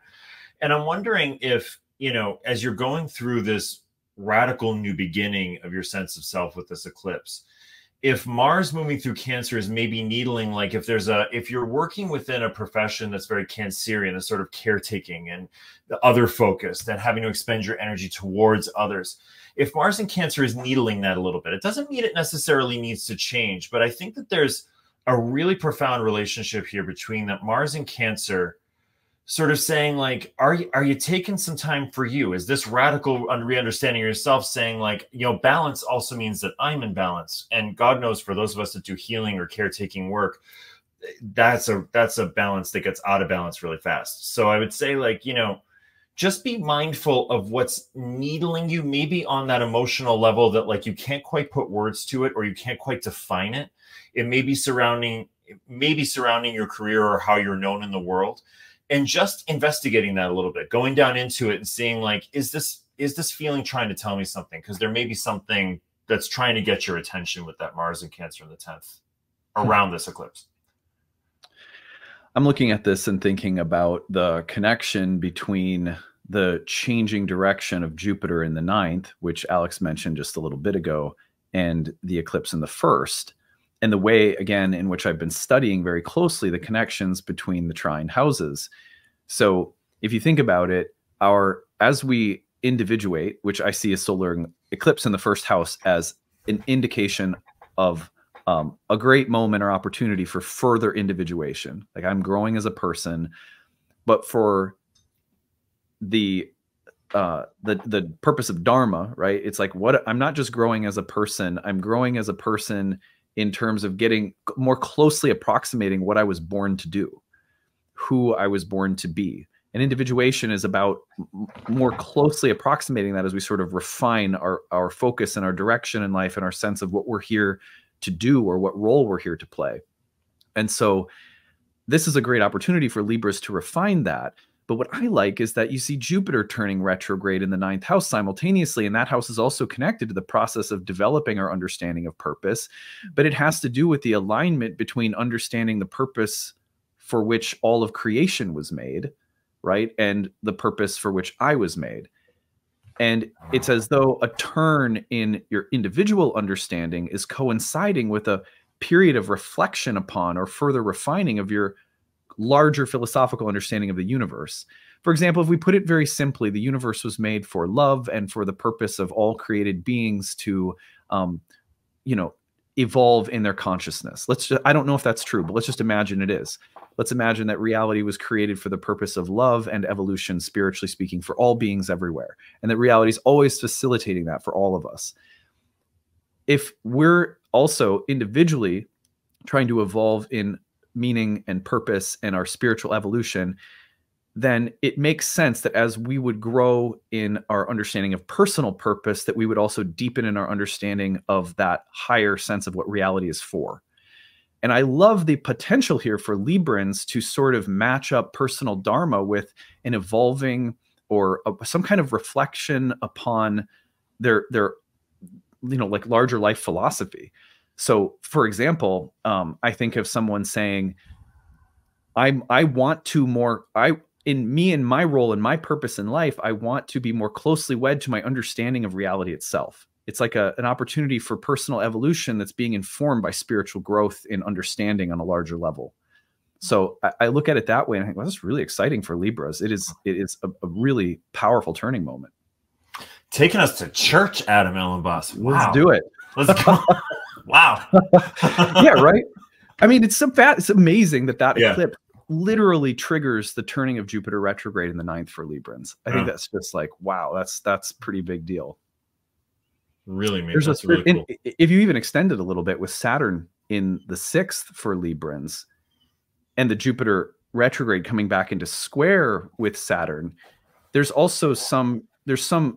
And I'm wondering if, you know, as you're going through this radical new beginning of your sense of self with this eclipse, if Mars moving through Cancer is maybe needling, like if you're working within a profession that's very Cancerian, a sort of caretaking and the other focused and having to expend your energy towards others, if Mars in Cancer is needling that a little bit, it doesn't mean it necessarily needs to change, but I think that there's a really profound relationship here between that Mars in Cancer sort of saying like, are you taking some time for you? Is this radical re-understanding yourself saying like, you know, balance also means that I'm in balance. And God knows for those of us that do healing or caretaking work, that's a balance that gets out of balance really fast. So I would say like, you know, just be mindful of what's needling you, maybe on that emotional level that like you can't quite put words to it or you can't quite define it. It may be surrounding your career or how you're known in the world. And just investigating that a little bit, going down into it and seeing like, is this feeling trying to tell me something? Because there may be something that's trying to get your attention with that Mars in Cancer in the 10th around this eclipse. I'm looking at this and thinking about the connection between the changing direction of Jupiter in the 9th, which Alex mentioned just a little bit ago, and the eclipse in the 1st. And the way, again, in which I've been studying very closely the connections between the trine houses. So if you think about it, as we individuate, which I see a solar eclipse in the 1st house as an indication of a great moment or opportunity for further individuation. Like I'm growing as a person, but for the purpose of Dharma, right? It's like I'm not just growing as a person, I'm growing as a person in terms of getting more closely approximating what I was born to do, who I was born to be. And individuation is about more closely approximating that as we sort of refine our focus and our direction in life and our sense of what we're here to do or what role we're here to play. And so this is a great opportunity for Libras to refine that. But what I like is that you see Jupiter turning retrograde in the 9th house simultaneously, and that house is also connected to the process of developing our understanding of purpose. But it has to do with the alignment between understanding the purpose for which all of creation was made, right? And the purpose for which I was made. And it's as though a turn in your individual understanding is coinciding with a period of reflection upon or further refining of your larger philosophical understanding of the universe. For example, if we put it very simply, the universe was made for love and for the purpose of all created beings to, you know, evolve in their consciousness. I don't know if that's true, but let's just imagine it is. Let's imagine that reality was created for the purpose of love and evolution, spiritually speaking, for all beings everywhere. And that reality is always facilitating that for all of us. If we're also individually trying to evolve in meaning and purpose and our spiritual evolution, then it makes sense that as we would grow in our understanding of personal purpose, that we would also deepen in our understanding of that higher sense of what reality is for. And I love the potential here for Librans to sort of match up personal dharma with an evolving or some kind of reflection upon their you know, like larger life philosophy. So, for example, I think of someone saying, I want to more, in my role and my purpose in life, I want to be more closely wed to my understanding of reality itself. It's like an opportunity for personal evolution that's being informed by spiritual growth in understanding on a larger level. So I look at it that way and I think, well, that's really exciting for Libras. It is a really powerful turning moment. Taking us to church, Adam Elenbaas. Wow. Let's do it. Let's go. Wow. Yeah, right. I mean, it's amazing that eclipse literally triggers the turning of Jupiter retrograde in the 9th for Librans. I think that's just like, wow, that's pretty big deal. Really, that's really cool. If you even extend it a little bit with Saturn in the 6th for Librans and the Jupiter retrograde coming back into square with Saturn, there's also some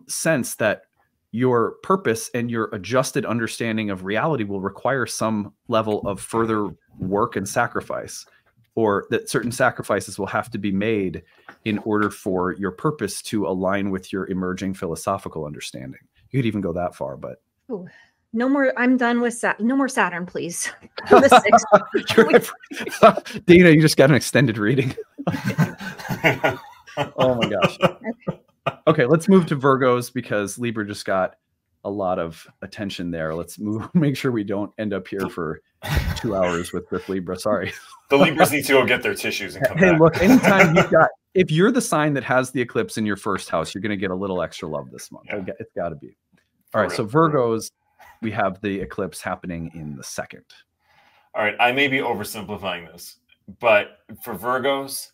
sense that your purpose and your adjusted understanding of reality will require some level of further work and sacrifice, or that certain sacrifices will have to be made in order for your purpose to align with your emerging philosophical understanding. You could even go that far, but ooh, no more. I'm done with no more Saturn, please. The Dana, you just got an extended reading. Oh my gosh. Okay, let's move to Virgos because Libra just got a lot of attention there. Let's make sure we don't end up here for 2 hours with Libra. Sorry. The Libras need to go get their tissues and come back. Hey, look, anytime if you're the sign that has the eclipse in your first house, you're going to get a little extra love this month. Yeah. It's got to be. All right, so Virgos, we have the eclipse happening in the second. All right, I may be oversimplifying this, but for Virgos,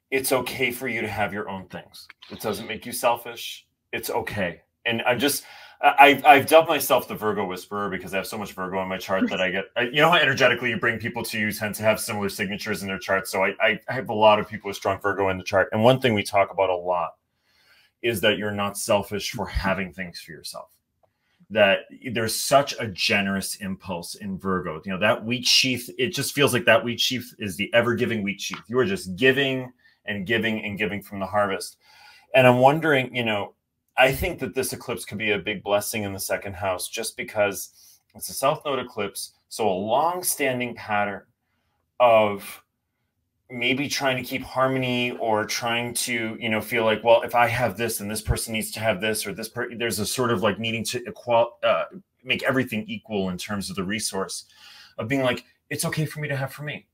it's okay for you to have your own things. It doesn't make you selfish. It's okay. And I've dubbed myself the Virgo Whisperer because I have so much Virgo in my chart that you know how energetically you bring people to you tend to have similar signatures in their charts. So I have a lot of people with strong Virgo in the chart. And one thing we talk about a lot is that you're not selfish for having things for yourself. That there's such a generous impulse in Virgo. You know, that wheat sheath, it just feels like that wheat sheath is the ever-giving wheat sheath. You are just giving and giving and giving from the harvest. And I'm wondering, you know, I think that this eclipse could be a big blessing in the second house just because it's a South Node eclipse. So a long-standing pattern of maybe trying to keep harmony or trying to, you know, feel like, well, if I have this and this person needs to have this, or there's a sort of like needing to make everything equal in terms of the resource of being like, it's okay for me to have for me.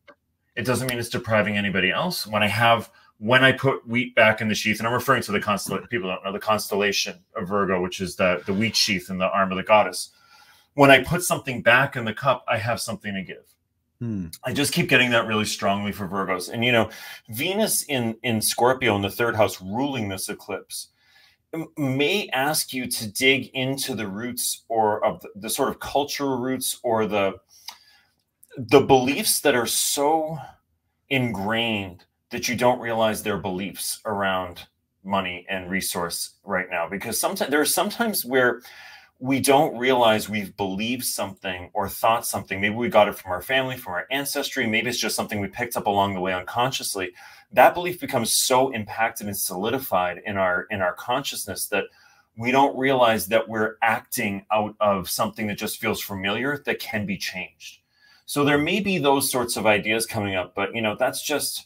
It doesn't mean it's depriving anybody else. When I put wheat back in the sheath, and I'm referring to the constellation, people don't know the constellation of Virgo, which is the wheat sheath in the arm of the goddess. When I put something back in the cup, I have something to give. I just keep getting that really strongly for Virgos. And, you know, Venus in Scorpio in the third house ruling this eclipse may ask you to dig into the roots or of the sort of cultural roots or the beliefs that are so ingrained that you don't realize their beliefs around money and resource right now. Because there are sometimes where we don't realize we've believed something or thought something. Maybe we got it from our family, from our ancestry. Maybe it's just something we picked up along the way unconsciously. That belief becomes so impacted and solidified in our consciousness that we don't realize that we're acting out of something that just feels familiar that can be changed. So there may be those sorts of ideas coming up, but you know, that's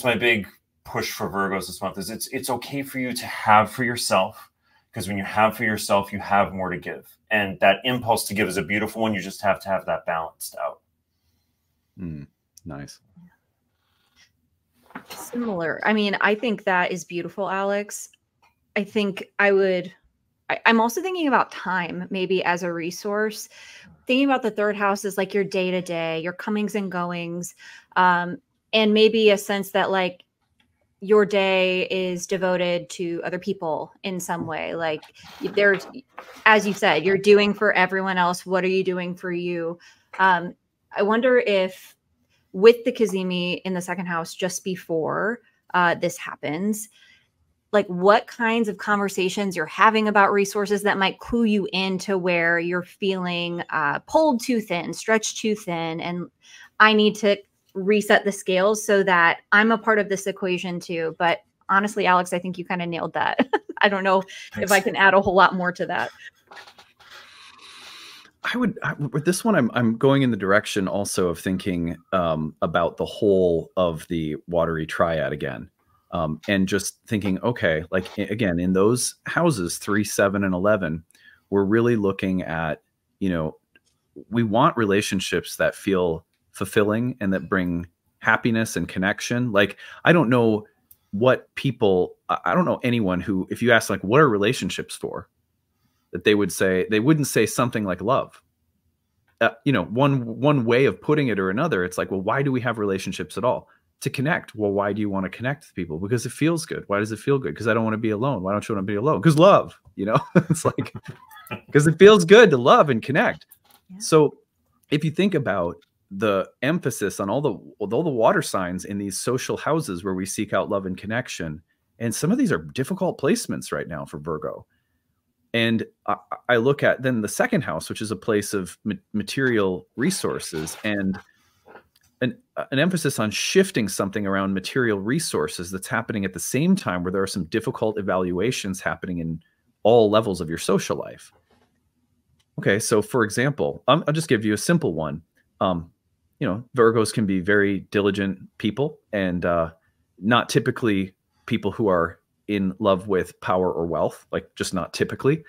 my big push for Virgos this month is it's okay for you to have for yourself, because when you have for yourself, you have more to give. And that impulse to give is a beautiful one. You just have to have that balanced out. Nice. Similar. I mean, I think that is beautiful, Alex. I think I'm also thinking about time maybe as a resource. Thinking about the third house is like your day-to-day, your comings and goings, and maybe a sense that like your day is devoted to other people in some way. Like there's, as you said, you're doing for everyone else. What are you doing for you? I wonder if with the Cazimi in the second house, just before this happens, like what kinds of conversations you're having about resources that might clue you into where you're feeling pulled too thin, stretched too thin. And I need to reset the scales so that I'm a part of this equation too. But honestly, Alex, I think you kind of nailed that. I don't know if I can add a whole lot more to that. With this one, I'm going in the direction also of thinking about the whole of the watery triad again. And just thinking, okay, like again, in those houses, 3, 7, and 11, we're really looking at, you know, we want relationships that feel fulfilling and that bring happiness and connection. Like, I don't know anyone who, if you ask like, what are relationships for, that they wouldn't say something like love. You know, one way of putting it or another, it's like, well, why do we have relationships at all? To connect. Well, why do you want to connect with people? Because it feels good. Why does it feel good? Because I don't want to be alone. Why don't you want to be alone? Because love, you know, it's like, because it feels good to love and connect. Yeah. So if you think about the emphasis on all the water signs in these social houses where we seek out love and connection, And some of these are difficult placements right now for Virgo. And I look at then the second house, which is a place of material resources, and an emphasis on shifting something around material resources that's happening at the same time, where there are some difficult evaluations happening in all levels of your social life. Okay, so for example, I'll just give you a simple one. You know, Virgos can be very diligent people, and not typically people who are in love with power or wealth, like just not typically.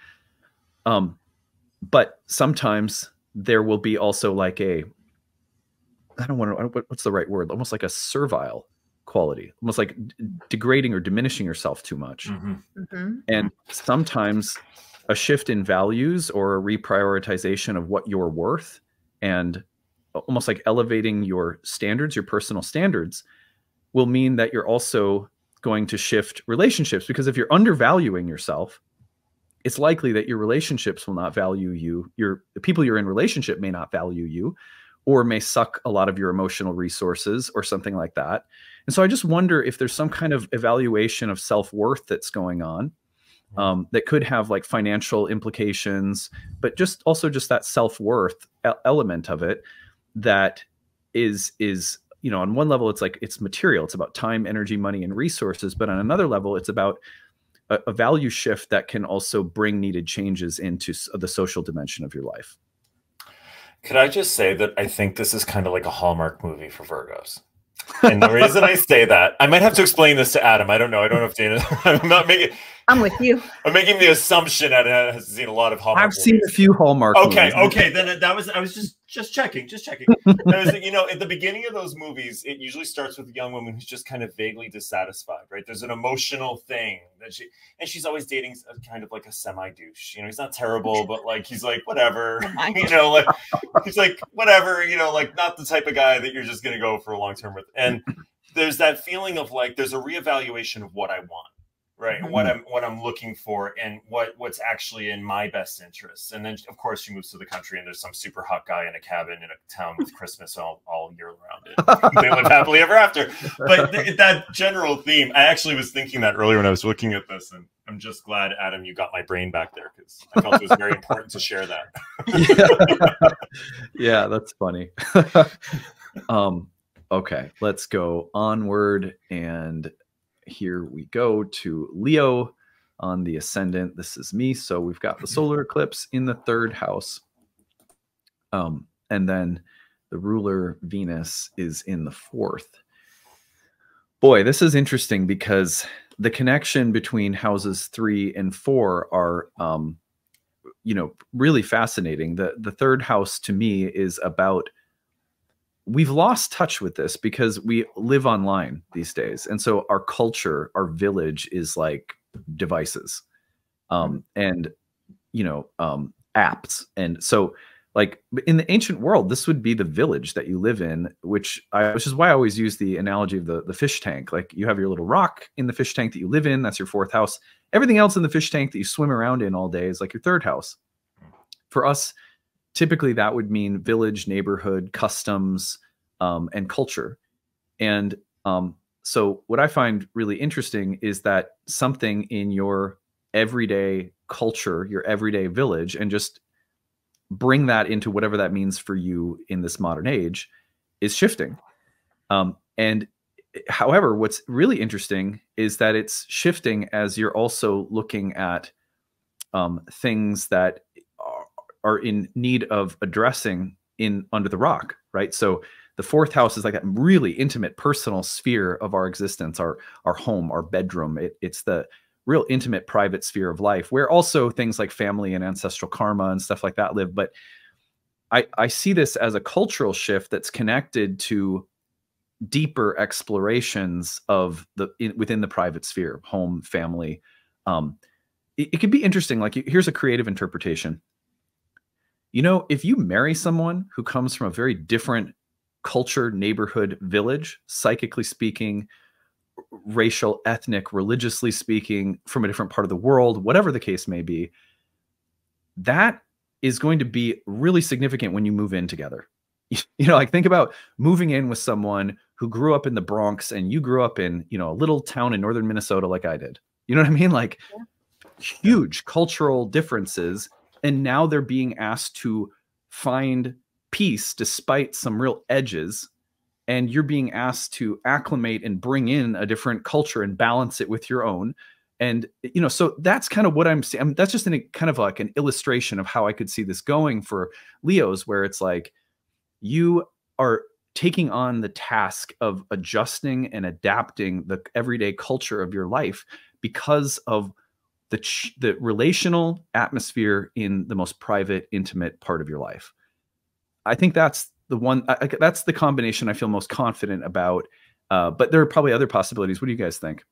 But sometimes there will be also like a, I don't want to, what's the right word? Almost like a servile quality, almost like degrading or diminishing yourself too much. And sometimes a shift in values or a reprioritization of what you're worth, and almost like elevating your standards, your personal standards, will mean that you're also going to shift relationships, because if you're undervaluing yourself, it's likely that your relationships will not value you. The people you're in relationship may not value you, or may suck a lot of your emotional resources or something like that. And so I just wonder if there's some kind of evaluation of self-worth that's going on, that could have like financial implications, but just also just that self-worth element of it that is, you know, on one level, it's like, it's material. It's about time, energy, money, and resources. But on another level, it's about a value shift that can also bring needed changes into the social dimension of your life. Could I just say that I think this is kind of like a Hallmark movie for Virgos? And the reason I say that, I might have to explain this to Adam. I don't know. I don't know if Dana, I'm with you. I'm making the assumption that Adam has seen a lot of Hallmark movies. Seen a few Hallmark movies. Okay. Then I was just checking. I was, you know, at the beginning of those movies, it usually starts with a young woman who's just kind of vaguely dissatisfied, right? There's an emotional thing that she's always dating kind of like a semi-douche. You know, he's not terrible, but like, he's like, whatever, you know, like, he's like, whatever, you know, like not the type of guy that you're just going to go for a long term with. And there's that feeling of like, there's a reevaluation of what I want. Right. And what I'm looking for, and what's actually in my best interests. And then of course she moves to the country, and there's some super hot guy in a cabin in a town with Christmas all year around it. They live happily ever after. But that general theme, I actually was thinking that earlier when I was looking at this, and I'm just glad, Adam, you got my brain back there, because I felt it was very important to share that. Yeah, that's funny. Okay, let's go onward, and here we go to Leo on the ascendant. This is me. So we've got the solar eclipse in the third house. And then the ruler Venus is in the fourth. Boy, this is interesting, because the connection between houses 3 and 4 are, you know, really fascinating. The third house to me is about, we've lost touch with this because we live online these days. And so our culture, our village is like devices, and, you know, apps. And so like in the ancient world, this would be the village that you live in, which is why I always use the analogy of the fish tank. Like you have your little rock in the fish tank that you live in. That's your fourth house. Everything else in the fish tank that you swim around in all day is like your third house. For us, typically that would mean village, neighborhood, customs, and culture. And so what I find really interesting is that something in your everyday culture, your everyday village, and just bring that into whatever that means for you in this modern age, is shifting. And however, what's really interesting is that it's shifting as you're also looking at things that are in need of addressing under the rock, right? So the fourth house is like that really intimate, personal sphere of our existence, our home, our bedroom. It's the real intimate, private sphere of life, where also things like family and ancestral karma and stuff like that live. But I see this as a cultural shift that's connected to deeper explorations of within the private sphere, home, family. It could be interesting. Like, here's a creative interpretation. You know, if you marry someone who comes from a very different culture, neighborhood, village, psychically speaking, racial, ethnic, religiously speaking, from a different part of the world, whatever the case may be, that is going to be really significant when you move in together. you know, like think about moving in with someone who grew up in the Bronx and you grew up in, you know, a little town in northern Minnesota like I did. You know what I mean? Like huge cultural differences. And now they're being asked to find peace despite some real edges. And you're being asked to acclimate and bring in a different culture and balance it with your own. And, you know, so that's kind of what I'm seeing. I mean, that's just kind of like an illustration of how I could see this going for Leos, where it's like you are taking on the task of adjusting and adapting the everyday culture of your life because of the relational atmosphere in the most private, intimate part of your life. I think that's the one, that's the combination I feel most confident about. But there are probably other possibilities. What do you guys think?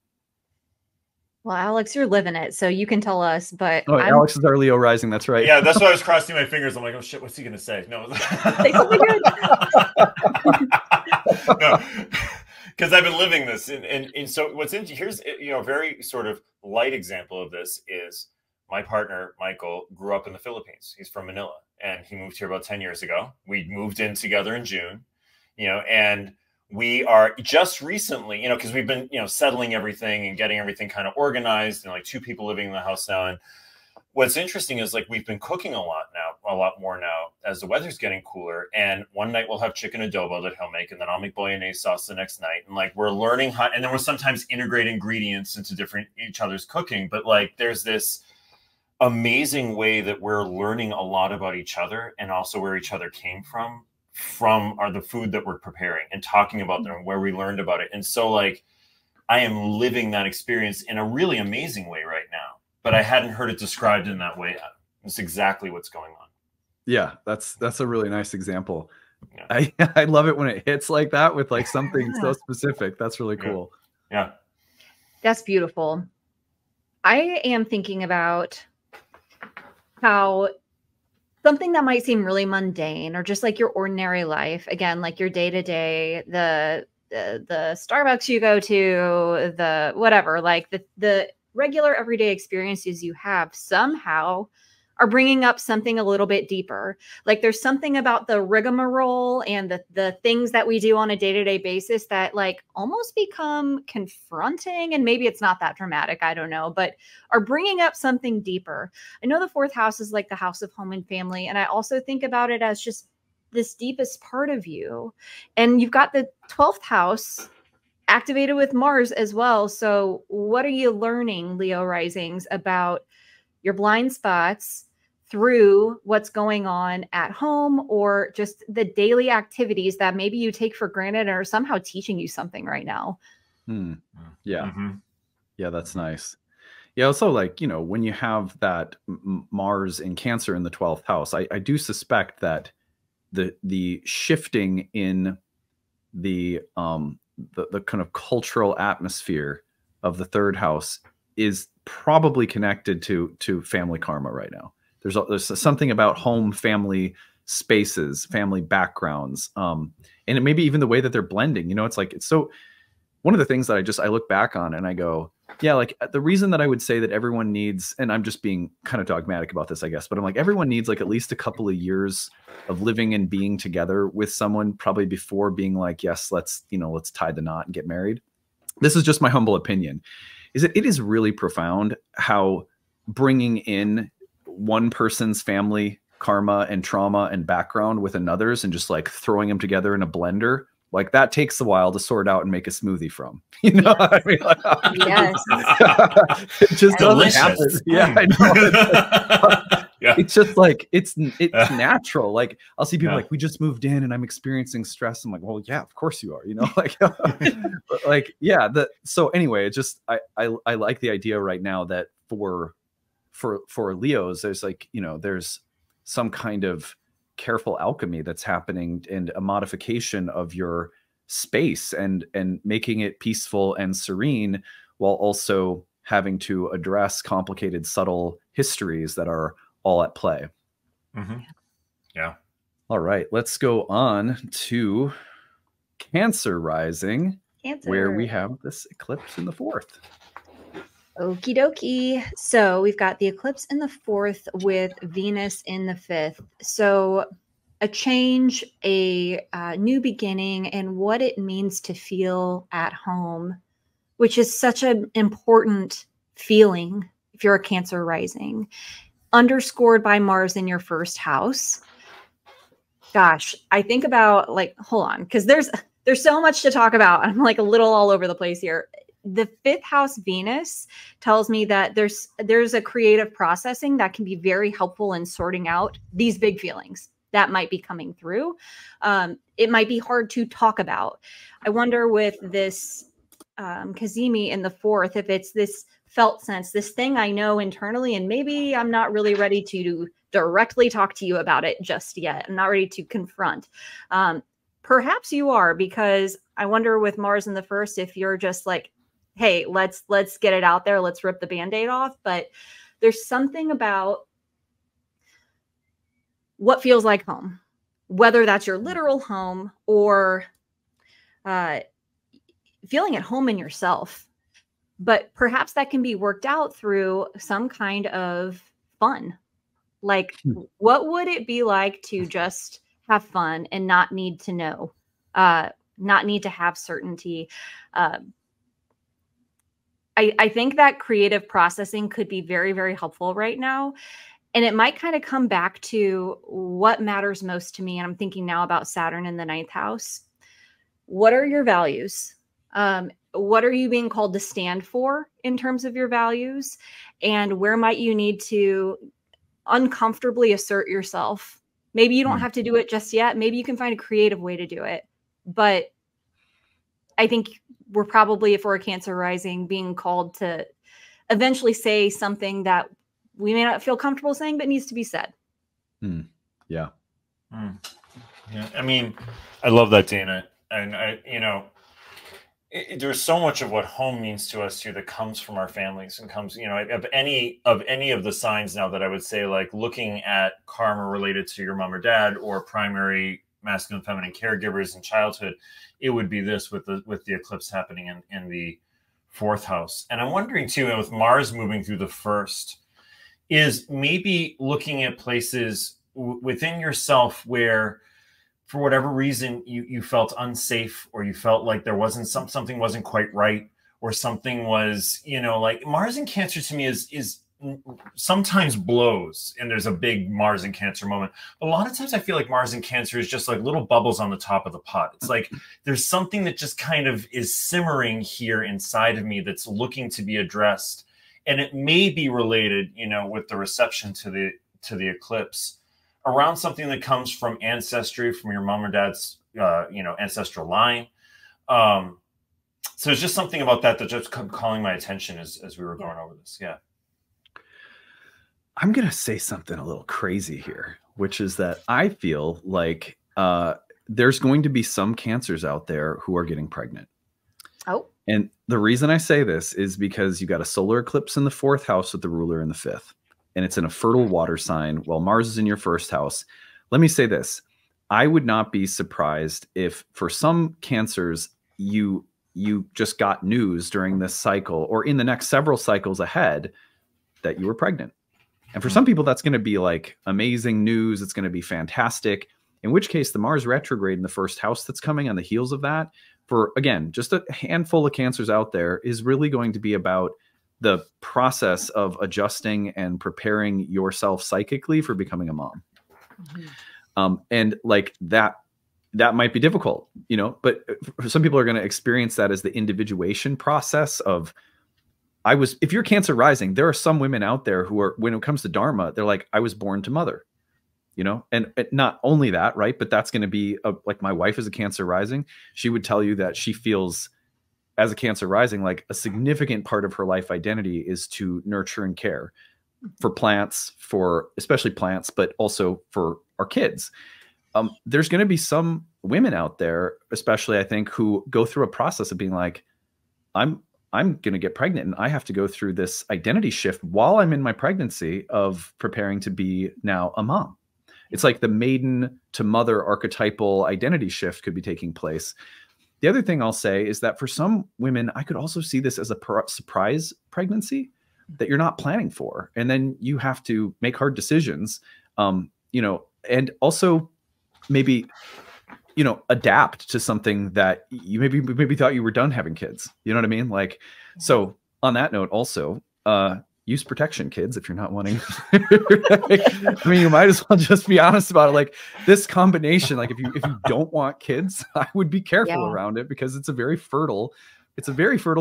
Well, Alex, you're living it, so you can tell us. But Alex is our Leo rising. That's right. Yeah, that's why I was crossing my fingers. I'm like, oh shit, what's he gonna say? No, say something good. No, because I've been living this, and so what's interesting here's, you know, a very sort of light example of this is my partner Michael grew up in the Philippines. He's from Manila, and he moved here about 10 years ago. We moved in together in June, you know, and we are just recently, you know, because we've been, you know, settling everything and getting everything kind of organized, and like 2 people living in the house now. And what's interesting is like we've been cooking a lot more now as the weather's getting cooler. And one night we'll have chicken adobo that he'll make, and then I'll make bolognese sauce the next night. And like we're learning how, and then we're sometimes integrate ingredients into each other's cooking. But like there's this amazing way that we're learning a lot about each other, and also where each other came from the food that we're preparing and talking about them, where we learned about it. And so like I am living that experience in a really amazing way right now, but I hadn't heard it described in that way yet. It's exactly what's going on. Yeah, that's a really nice example. Yeah. I love it when it hits like that with like something so specific. That's really cool. Yeah. That's beautiful. I am thinking about how something that might seem really mundane or just like your ordinary life, again, like your day-to-day, the Starbucks you go to, the whatever, like the regular everyday experiences you have somehow are bringing up something a little bit deeper. Like there's something about the rigmarole and the things that we do on a day-to-day basis that like almost become confronting, and maybe it's not that dramatic, I don't know, but are bringing up something deeper. I know the 4th house is like the house of home and family, and I also think about it as just this deepest part of you. And you've got the 12th house activated with Mars as well. So what are you learning, Leo risings, about your blind spots through what's going on at home, or just the daily activities that maybe you take for granted or somehow teaching you something right now? Yeah. Yeah, that's nice. Yeah. Also, like, you know, when you have that Mars in Cancer in the 12th house, I do suspect that the shifting in the kind of cultural atmosphere of the 3rd house is probably connected to family karma right now. There's something about home, family spaces, family backgrounds, and it maybe even the way that they're blending. You know, it's like, it's so, one of the things that I look back on and I go, yeah, like the reason that I would say that everyone needs, and I'm just being kind of dogmatic about this, I guess, but I'm like, everyone needs like at least a couple of years of living and being together with someone, probably before being like, yes, let's tie the knot and get married. This is just my humble opinion, is that it is really profound how bringing in one person's family karma and trauma and background with another's and just like throwing them together in a blender, like that takes a while to sort out and make a smoothie from, you know what I mean? Like, Yes. It just doesn't happen. Yeah, I know. Yeah. It's just like, it's natural. Like I'll see people like, we just moved in and I'm experiencing stress. I'm like, well, yeah, of course you are, you know, like, but like, yeah. So anyway, it just, I like the idea right now that for Leos, there's like, you know, there's some kind of careful alchemy that's happening and a modification of your space and making it peaceful and serene, while also having to address complicated, subtle histories that are all at play. Yeah. All right, let's go on to Cancer rising, where we have this eclipse in the 4th. Okie dokie. So we've got the eclipse in the 4th with Venus in the 5th. So a change, a new beginning, and what it means to feel at home, which is such an important feeling if you're a Cancer rising, underscored by Mars in your first house. Gosh, I think about, like, hold on, because there's so much to talk about. I'm like a little all over the place here. The 5th house Venus tells me that there's a creative processing that can be very helpful in sorting out these big feelings that might be coming through. It might be hard to talk about. I wonder with this Cazimi in the 4th, if it's this felt sense, this thing I know internally, and maybe I'm not really ready to directly talk to you about it just yet. I'm not ready to confront. Perhaps you are, because I wonder with Mars in the 1st, if you're just like, hey, let's get it out there. Let's rip the Band-Aid off. But there's something about what feels like home, whether that's your literal home or feeling at home in yourself. But perhaps that can be worked out through some kind of fun. Like, what would it be like to just have fun and not need to know, not need to have certainty? I think that creative processing could be very, very helpful right now. And it might kind of come back to what matters most to me. And I'm thinking now about Saturn in the 9th house. What are your values? What are you being called to stand for in terms of your values? And where might you need to uncomfortably assert yourself? Maybe you don't have to do it just yet. Maybe you can find a creative way to do it. But I think we're probably, if we're a Cancer rising, being called to eventually say something that we may not feel comfortable saying, but needs to be said. Yeah. Yeah. I mean, I love that, Dana. And there's so much of what home means to us here that comes from our families and comes, of any of the signs now that I would say, like, looking at karma related to your mom or dad or primary masculine, feminine caregivers in childhood, it would be this with the eclipse happening in the 4th house. And I'm wondering too, with Mars moving through the 1st, is maybe looking at places within yourself where, for whatever reason, you felt unsafe, or you felt like there wasn't something wasn't quite right, or something was, like Mars in Cancer to me is sometimes blows, and there's a big Mars in Cancer moment. But a lot of times I feel like Mars in Cancer is just like little bubbles on the top of the pot. It's like there's something that just kind of is simmering here inside of me that's looking to be addressed. And it may be related, with the reception to the eclipse, around something that comes from ancestry, from your mom or dad's, ancestral line. So it's just something about that just calling my attention as we were going over this. Yeah. I'm going to say something a little crazy here, which is that I feel like there's going to be some Cancers out there who are getting pregnant. Oh. And the reason I say this is because you got a solar eclipse in the 4th house with the ruler in the 5th. And it's in a fertile water sign while Mars is in your 1st house. Let me say this. I would not be surprised if for some Cancers, you just got news during this cycle or in the next several cycles ahead that you were pregnant. And for some people, that's going to be like amazing news. It's going to be fantastic. In which case, the Mars retrograde in the 1st house that's coming on the heels of that, for, again, just a handful of Cancers out there, is really going to be about the process of adjusting and preparing yourself psychically for becoming a mom. And like that might be difficult, but some people are going to experience that as the individuation process of, if you're Cancer rising, there are some women out there who are, when it comes to Dharma, they're like, I was born to mother, and not only that, right? But that's going to be like, my wife is a Cancer rising. She would tell you that she feels, as a Cancer rising, like a significant part of her life identity is to nurture and care for plants, especially plants, but also for our kids. There's going to be some women out there, especially I think, who go through a process of being like, I'm going to get pregnant and I have to go through this identity shift while I'm in my pregnancy of preparing to be now a mom. It's like the maiden to mother archetypal identity shift could be taking place. The other thing I'll say is that for some women, I could also see this as a surprise pregnancy that you're not planning for. And then you have to make hard decisions, and also maybe, you know, adapt to something that you maybe thought you were done having kids. You know what I mean? Like, so on that note, also, use protection, kids, if you're not wanting. I mean, you might as well just be honest about it. Like this combination, like if you don't want kids, I would be careful around it, because it's a very fertile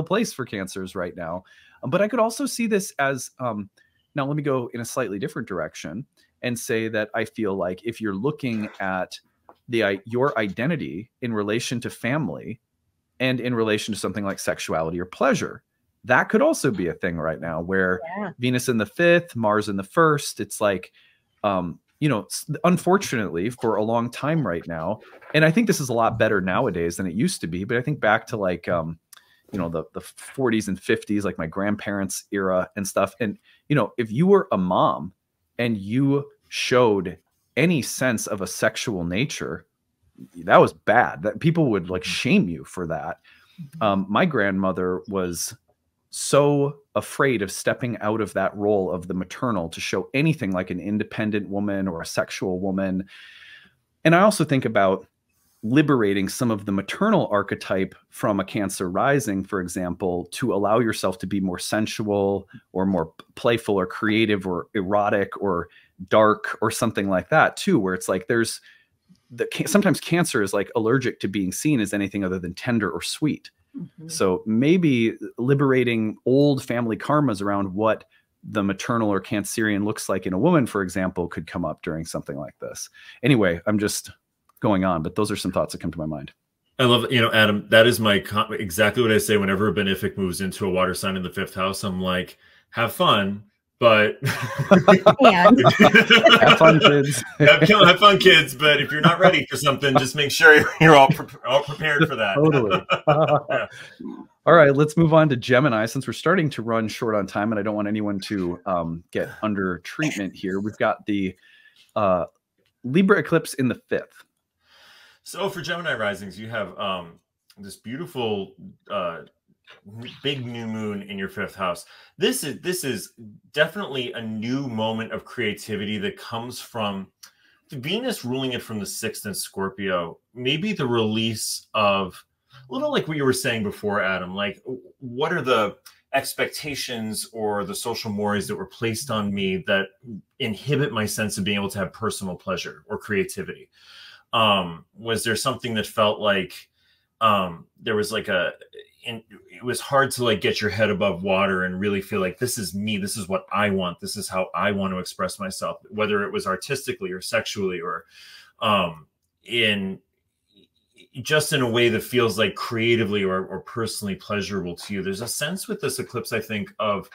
place for Cancers right now. But I could also see this as, now let me go in a slightly different direction and say that I feel like if you're looking at your identity in relation to family and in relation to something like sexuality or pleasure, that could also be a thing right now, where Venus in the 5th, Mars in the 1st, it's like, you know, unfortunately for a long time right now, and I think this is a lot better nowadays than it used to be, but I think back to like, you know, the 40s and 50s, like my grandparents' era and stuff. And, you know, if you were a mom and you showed any sense of a sexual nature, that was bad. That people would like shame you for that. My grandmother was so afraid of stepping out of that role of the maternal to show anything like an independent woman or a sexual woman. And I also think about liberating some of the maternal archetype from a Cancer rising, for example, to allow yourself to be more sensual or more playful or creative or erotic or dark or something like that too, where it's like there's sometimes Cancer is like allergic to being seen as anything other than tender or sweet. So maybe liberating old family karmas around what the maternal or Cancerian looks like in a woman, for example, could come up during something like this. Anyway, I'm just going on, but those are some thoughts that come to my mind. I love it. You know, Adam, that is exactly what I say whenever a benefic moves into a water sign in the 5th house. I'm like, have fun, but have fun, kids. have fun, kids. But if you're not ready for something, just make sure you're all prepared for that. Totally. All right, let's move on to Gemini, since we're starting to run short on time, and I don't want anyone to get under treatment here. We've got the Libra eclipse in the 5th. So for Gemini risings, you have this beautiful big new moon in your 5th house. This is definitely a new moment of creativity that comes from Venus ruling it from the 6th in Scorpio. Maybe the release of a little like what you were saying before, Adam, like what are the expectations or the social mores that were placed on me that inhibit my sense of being able to have personal pleasure or creativity? Was there something that felt like there was like it was hard to like get your head above water and really feel like this is me, this is what I want, this is how I want to express myself, whether it was artistically or sexually or in a way that feels like creatively or personally pleasurable to you. There's a sense with this eclipse, I think, of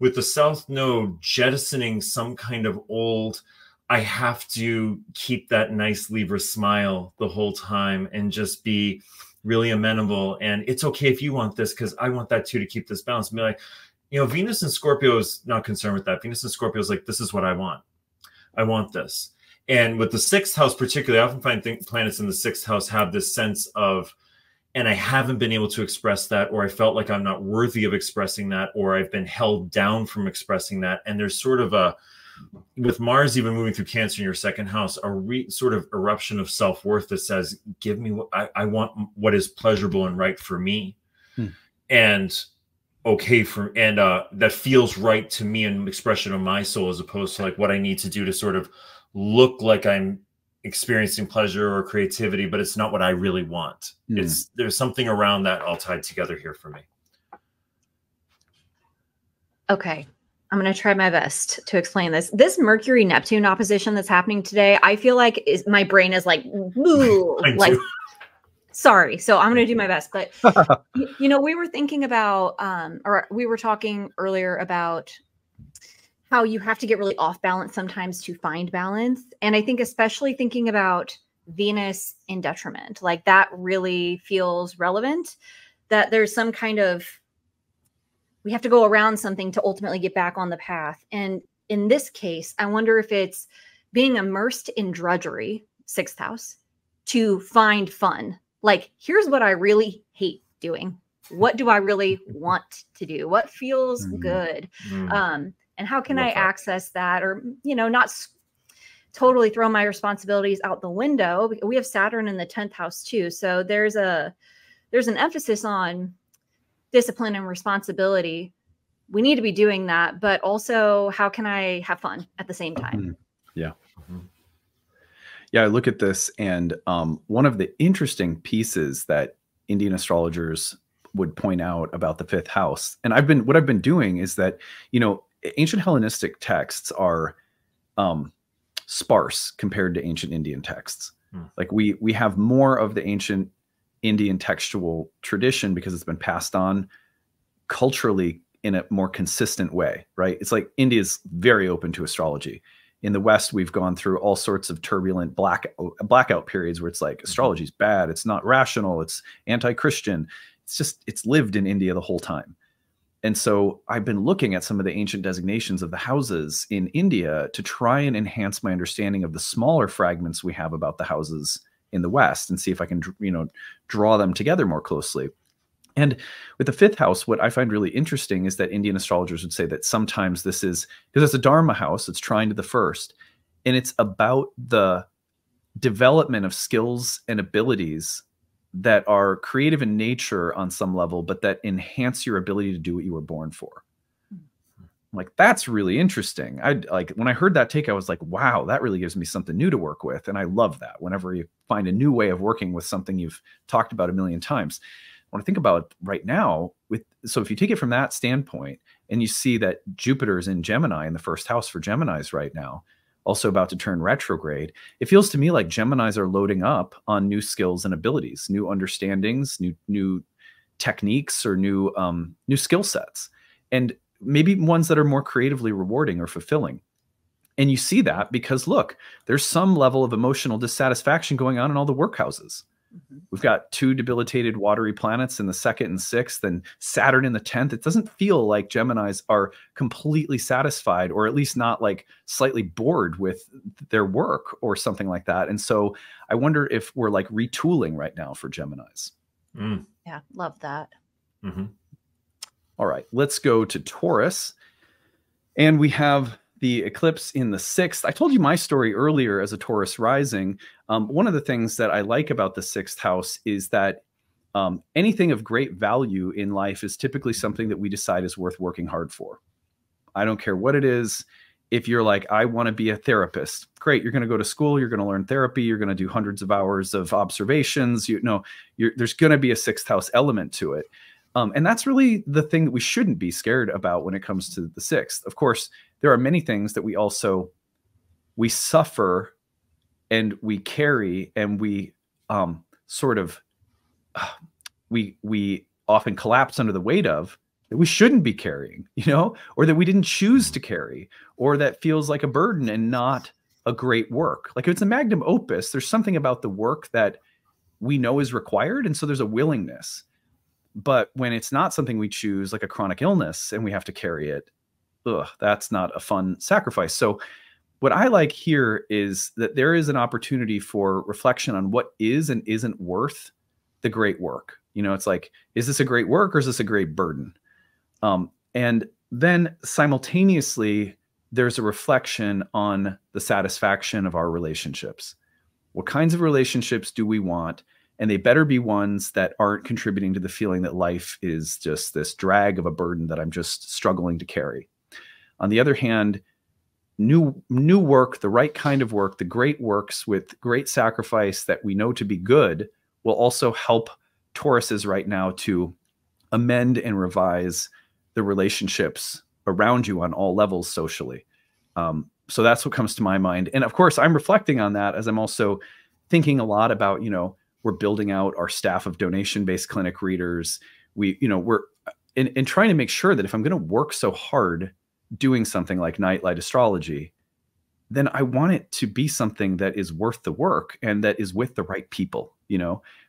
with the South Node jettisoning some kind of old, I have to keep that nice Libra smile the whole time and just be really amenable. And it's okay if you want this, because I want that too, to keep this balance. And be like, you know, Venus and Scorpio is not concerned with that. Venus and Scorpio is like, this is what I want. I want this. And with the 6th house particularly, I often find planets in the 6th house have this sense of, and I haven't been able to express that, or I felt like I'm not worthy of expressing that, or I've been held down from expressing that. And there's sort of a, with Mars even moving through Cancer in your 2nd house, a sort of eruption of self-worth that says, give me what I want, what is pleasurable and right for me. And okay for, and that feels right to me, an expression of my soul, as opposed to like what I need to do to sort of look like I'm experiencing pleasure or creativity, but it's not what I really want. There's something around that all tied together here for me. Okay. I'm going to try my best to explain this. This Mercury-Neptune opposition that's happening today, I feel like my brain is like, ooh, like, sorry. So I'm going to do my best. But, you know, we were thinking about, or we were talking earlier about how you have to get really off balance sometimes to find balance. And I think especially thinking about Venus in detriment, like that really feels relevant, that there's some kind of, we have to go around something to ultimately get back on the path. And in this case, I wonder if it's being immersed in drudgery, 6th house, to find fun. Like, here's what I really hate doing. What do I really want to do? What feels good? And how can I access that? Or, you know, not totally throw my responsibilities out the window. We have Saturn in the 10th house too. So there's an emphasis on discipline and responsibility. We need to be doing that, but also how can I have fun at the same time? Mm-hmm. Yeah. Mm-hmm. Yeah. I look at this, and one of the interesting pieces that Indian astrologers would point out about the 5th house, and what I've been doing is that, ancient Hellenistic texts are sparse compared to ancient Indian texts. Like we have more of the ancient Indian textual tradition because it's been passed on culturally in a more consistent way, right? It's like India's very open to astrology. In the West, we've gone through all sorts of turbulent blackout periods where it's like astrology's bad, it's not rational, it's anti-Christian. It's lived in India the whole time. And so I've been looking at some of the ancient designations of the houses in India to try and enhance my understanding of the smaller fragments we have about the houses in the West, and see if I can, draw them together more closely. And with the 5th house, what I find really interesting is that Indian astrologers would say that sometimes this is, because it's a Dharma house, it's trine to the 1st, and it's about the development of skills and abilities that are creative in nature on some level, but that enhance your ability to do what you were born for. Like, that's really interesting. When I heard that take, I was like, wow, that really gives me something new to work with. And I love that whenever you find a new way of working with something you've talked about a million times. When I think about right now, so if you take it from that standpoint and you see that Jupiter's in Gemini in the 1st house for Geminis right now, also about to turn retrograde, it feels to me like Geminis are loading up on new skills and abilities, new understandings, new techniques, or new skill sets, and maybe ones that are more creatively rewarding or fulfilling. And you see that because, look, there's some level of emotional dissatisfaction going on in all the workhouses. We've got 2 debilitated watery planets in the 2nd and 6th, and Saturn in the 10th. It doesn't feel like Geminis are completely satisfied, or at least not like slightly bored with their work or something like that. And so I wonder if we're like retooling right now for Geminis. Yeah, love that. All right, let's go to Taurus. And we have the eclipse in the 6th. I told you my story earlier as a Taurus rising. One of the things that I like about the 6th house is that anything of great value in life is typically something that we decide is worth working hard for. I don't care what it is. If you're like, I want to be a therapist, great. You're going to go to school. You're going to learn therapy. You're going to do hundreds of hours of observations. There's going to be a 6th house element to it. And that's really the thing that we shouldn't be scared about when it comes to the 6th. Of course, there are many things that we suffer and we carry, and we we often collapse under the weight of, that we shouldn't be carrying, or that we didn't choose to carry, or that feels like a burden and not a great work. Like, if it's a magnum opus, there's something about the work that we know is required. And so there's a willingness. But when it's not something we choose, like a chronic illness, and we have to carry it, that's not a fun sacrifice. So what I like here is that there is an opportunity for reflection on what is and isn't worth the great work. It's like, is this a great work, or is this a great burden? And then simultaneously, there's a reflection on the satisfaction of our relationships. What kinds of relationships do we want? And they better be ones that aren't contributing to the feeling that life is just this drag of a burden that I'm just struggling to carry. On the other hand, new work, the right kind of work, the great works with great sacrifice that we know to be good, will also help Tauruses right now to amend and revise the relationships around you on all levels socially. So that's what comes to my mind. And of course, I'm reflecting on that as I'm also thinking a lot about, we're building out our staff of donation-based clinic readers. We're trying to make sure that if I'm going to work so hard doing something like Nightlight Astrology, then I want it to be something that is worth the work and that is with the right people,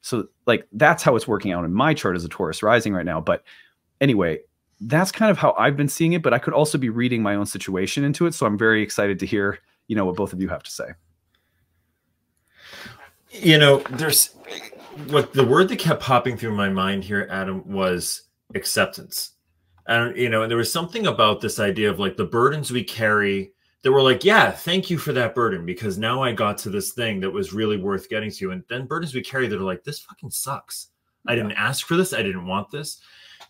So like, that's how it's working out in my chart as a Taurus rising right now. But anyway, that's kind of how I've been seeing it, but I could also be reading my own situation into it. So I'm very excited to hear, what both of you have to say. There's what the word that kept popping through my mind here, Adam, was acceptance. And, there was something about this idea of like the burdens we carry, that were like, yeah, thank you for that burden, because now I got to this thing that was really worth getting to. And then burdens we carry that are like, this fucking sucks. I didn't ask for this. I didn't want this.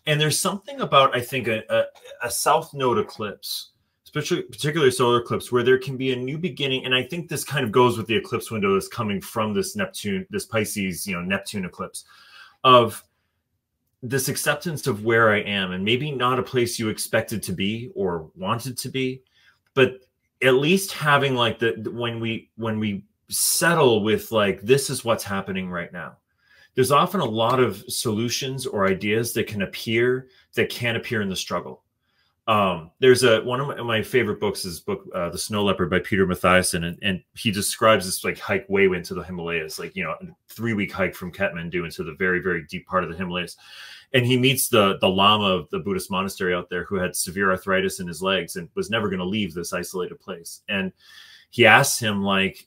And there's something about, I think, a South Node eclipse, particularly solar eclipse, where there can be a new beginning. And I think this kind of goes with the eclipse window that's coming from this Neptune, this Pisces, Neptune eclipse, of this acceptance of where I am, and maybe not a place you expected to be or wanted to be, but at least having like when we settle with like, this is what's happening right now. There's often a lot of solutions or ideas that can appear that can't appear in the struggle. There's one of my favorite books is The Snow Leopard by Peter Mathiasson, and he describes this like hike way into the Himalayas, like, a 3-week hike from Kathmandu into the very, very deep part of the Himalayas. And he meets the Lama of the Buddhist monastery out there who had severe arthritis in his legs and was never going to leave this isolated place. And he asks him, like,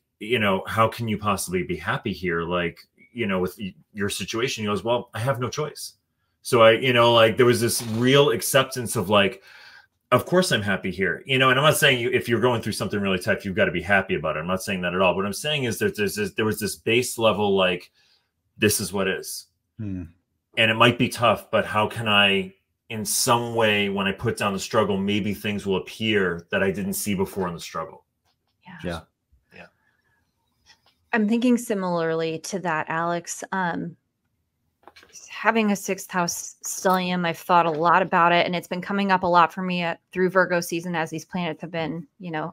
how can you possibly be happy here? Like, with your situation. He goes, well, I have no choice. So like there was this real acceptance of like, of course I'm happy here, and I'm not saying if you're going through something really tough, you've got to be happy about it. I'm not saying that at all. What I'm saying is that there was this base level, like, this is what is. And it might be tough, but how can I, in some way, when I put down the struggle, maybe things will appear that I didn't see before in the struggle. Yeah. I'm thinking similarly to that, Alex. Having a 6th house stellium, I've thought a lot about it, and it's been coming up a lot for me through Virgo season as these planets have been,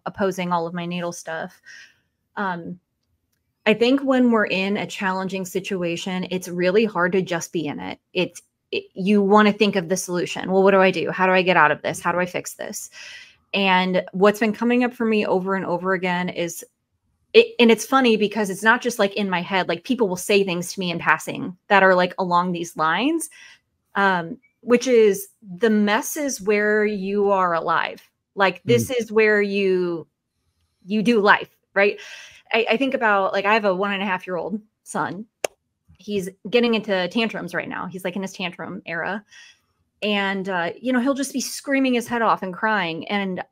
opposing all of my natal stuff. I think when we're in a challenging situation, it's really hard to just be in it. You want to think of the solution. Well, what do I do? How do I get out of this? How do I fix this? And what's been coming up for me over and over again is and it's funny because it's not just like in my head, like people will say things to me in passing that are like along these lines, which is the mess is where you are alive. Like this is where you do life, right? I think about, like, I have a 1.5-year-old son. He's getting into tantrums right now. He's like in his tantrum era. And, he'll just be screaming his head off and crying. And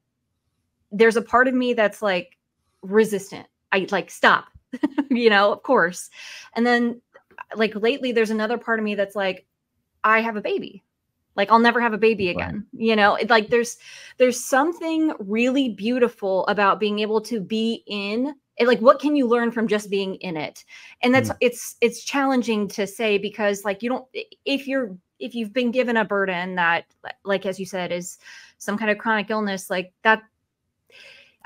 there's a part of me that's like resistant. I like, stop, of course. And then like lately, there's another part of me that's like, I have a baby. Like, I'll never have a baby again. Like there's something really beautiful about being able to be in it. Like, what can you learn from just being in it? And that's, it's challenging to say, because like, if you've been given a burden that, like, as you said, is some kind of chronic illness, like that,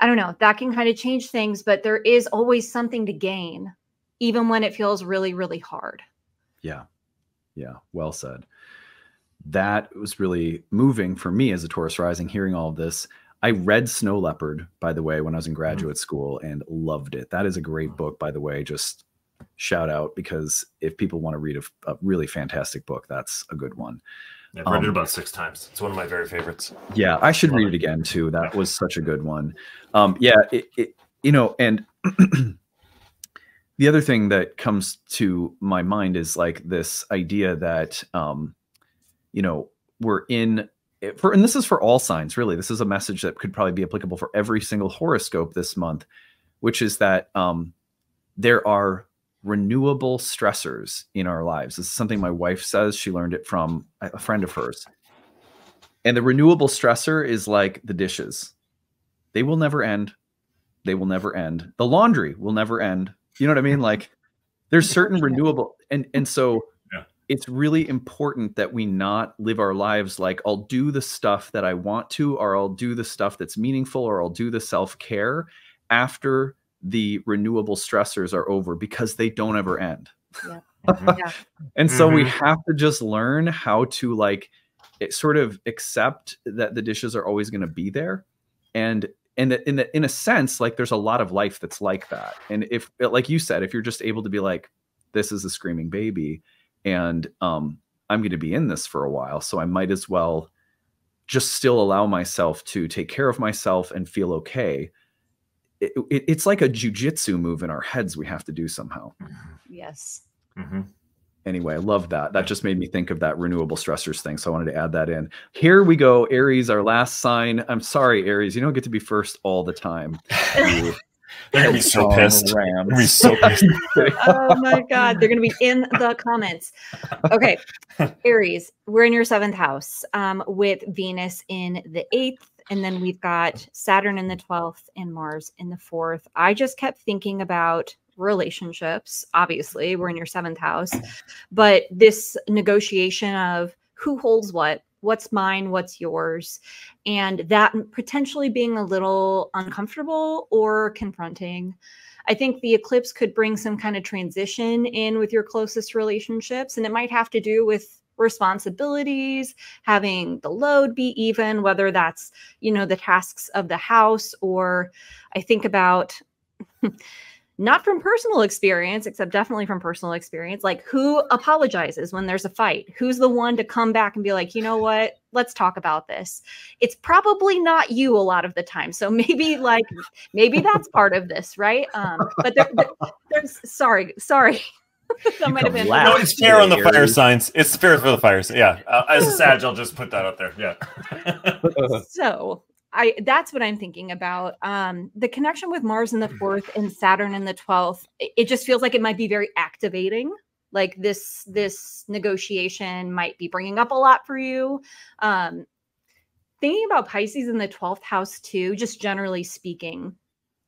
I don't know, that can kind of change things, but there is always something to gain, even when it feels really, really hard. Yeah. Well said. That was really moving for me as a Taurus rising, hearing all of this. I read Snow Leopard, by the way, when I was in graduate school, and loved it. That is a great book, by the way. Just shout out, because if people want to read a really fantastic book, that's a good one. I've read it about 6 times. It's one of my very favorites. Yeah, I should read it again too. That was such a good one. And the other thing that comes to my mind is like this idea that, we're in and this is for all signs, really. This is a message that could probably be applicable for every single horoscope this month, which is that there are renewable stressors in our lives. This is something my wife says. She learned it from a friend of hers. And the renewable stressor is like the dishes. They will never end. They will never end. The laundry will never end. You know what I mean? Like, there's certain renewable, and so it's really important that we not live our lives like, I'll do the stuff that I want to, or I'll do the stuff that's meaningful, or I'll do the self-care after the renewable stressors are over, because they don't ever end. And so we have to just learn how to like sort of accept that the dishes are always going to be there. And in a sense, like, there's a lot of life that's like that. And if, like you said, if you're just able to be like, this is a screaming baby, and I'm going to be in this for a while, so I might as well just still allow myself to take care of myself and feel okay. It's like a jujitsu move in our heads we have to do somehow. Yes. Anyway, I love that. That just made me think of that renewable stressors thing. So I wanted to add that in. Here we go. Aries, our last sign. I'm sorry, Aries. You don't get to be first all the time. They're going to be so pissed. They're going to be so pissed. Oh my God. They're going to be in the comments. Okay. Aries, we're in your 7th house with Venus in the 8th. And then we've got Saturn in the 12th and Mars in the 4th. I just kept thinking about relationships. Obviously, we're in your 7th house, but this negotiation of who holds what, what's mine, what's yours, and that potentially being a little uncomfortable or confronting. I think the eclipse could bring some kind of transition in with your closest relationships, and it might have to do with responsibilities, having the load be even, whether that's, you know, the tasks of the house, or I think about not from personal experience, except definitely from personal experience, like who apologizes when there's a fight? Who's the one to come back and be like, you know what, let's talk about this. It's probably not you a lot of the time. So maybe that's part of this, right? But there's sorry. That might have been. No, it's fair on the fire signs. It's fair for the fire signs. Yeah. As a Sag, I'll just put that up there. Yeah. So that's what I'm thinking about. The connection with Mars in the 4th and Saturn in the 12th, it just feels like it might be very activating. Like this negotiation might be bringing up a lot for you. Thinking about Pisces in the 12th house too, just generally speaking,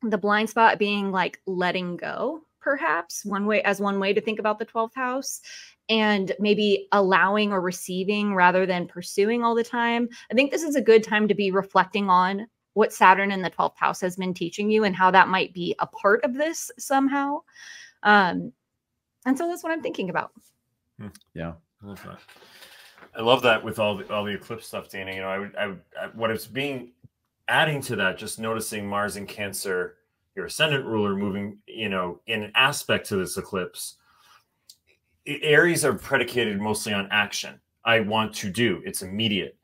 the blind spot being like letting go, perhaps one way to think about the 12th house, and maybe allowing or receiving rather than pursuing all the time. I think this is a good time to be reflecting on what Saturn in the 12th house has been teaching you and how that might be a part of this somehow. And so that's what I'm thinking about. Yeah. I love that with all the eclipse stuff, Dana. You know, what it's adding to that, just noticing Mars in Cancer, your ascendant ruler, moving, you know, in an aspect to this eclipse. Aries are predicated mostly on action. I want to do. It's immediate.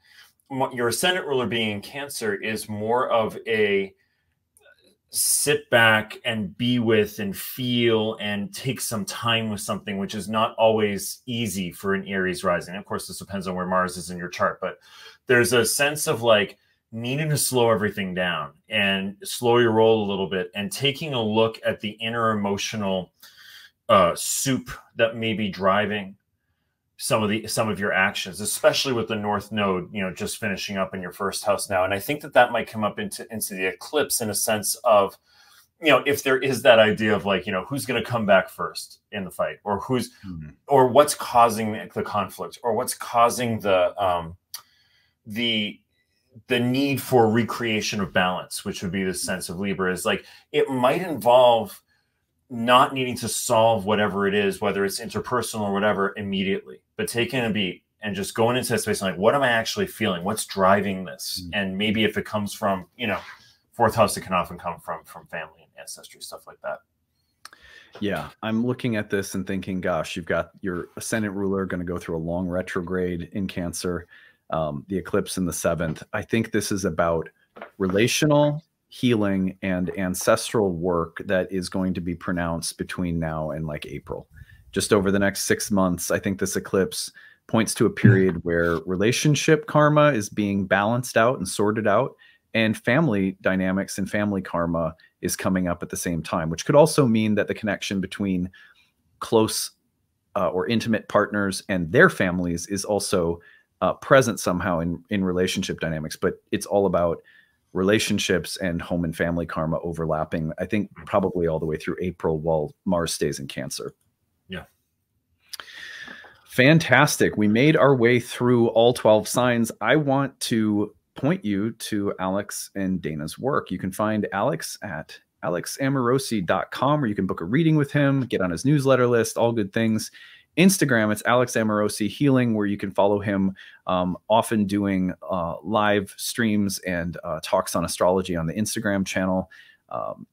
Your ascendant ruler being in Cancer is more of a sit back and be with and feel and take some time with something, which is not always easy for an Aries rising. Of course, this depends on where Mars is in your chart, but there's a sense of like needing to slow everything down and slow your roll a little bit and taking a look at the inner emotional soup that may be driving some of your actions, especially with the North Node, you know, just finishing up in your 1st house now. And I think that might come up into the eclipse in a sense of, you know, if there is that idea of like, you know, who's going to come back first in the fight, or or what's causing the conflict, or what's causing the need for recreation of balance, which would be the sense of Libra. Is like, it might involve not needing to solve whatever it is, whether it's interpersonal or whatever, immediately, but taking a beat and just going into that space and like, what am I actually feeling? What's driving this? And maybe if it comes from, you know, 4th house, it can often come from family and ancestry, stuff like that. Yeah, I'm looking at this and thinking, gosh, you've got your ascendant ruler going to go through a long retrograde in Cancer, the eclipse in the 7th. I think this is about relational healing and ancestral work that is going to be pronounced between now and like April. Just over the next 6 months, I think this eclipse points to a period where relationship karma is being balanced out and sorted out, and family dynamics and family karma is coming up at the same time, which could also mean that the connection between close or intimate partners and their families is also present somehow in relationship dynamics. But it's all about relationships and home and family karma overlapping, I think, probably all the way through April while Mars stays in Cancer. Yeah. Fantastic. We made our way through all 12 signs. I want to point you to Alex and Dana's work. You can find Alex at alexamorosi.com, where you can book a reading with him, get on his newsletter list, all good things. Instagram, it's Alex Amorosi Healing, where you can follow him, often doing live streams and talks on astrology on the Instagram channel.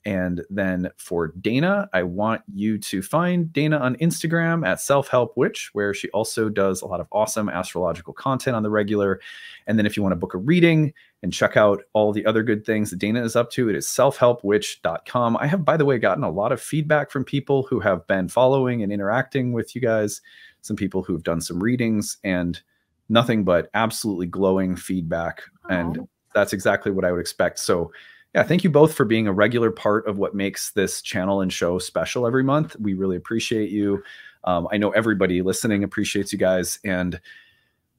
And then for Dana, I want you to find Dana on Instagram at Self-Help Witch, where she also does a lot of awesome astrological content on the regular. And then if you want to book a reading, and check out all the other good things that Dana is up to. It is selfhelpwitch.com. I have, by the way, gotten a lot of feedback from people who have been following and interacting with you guys, some people who've done some readings, and nothing but absolutely glowing feedback. And that's exactly what I would expect. So yeah, thank you both for being a regular part of what makes this channel and show special every month. We really appreciate you. I know everybody listening appreciates you guys. And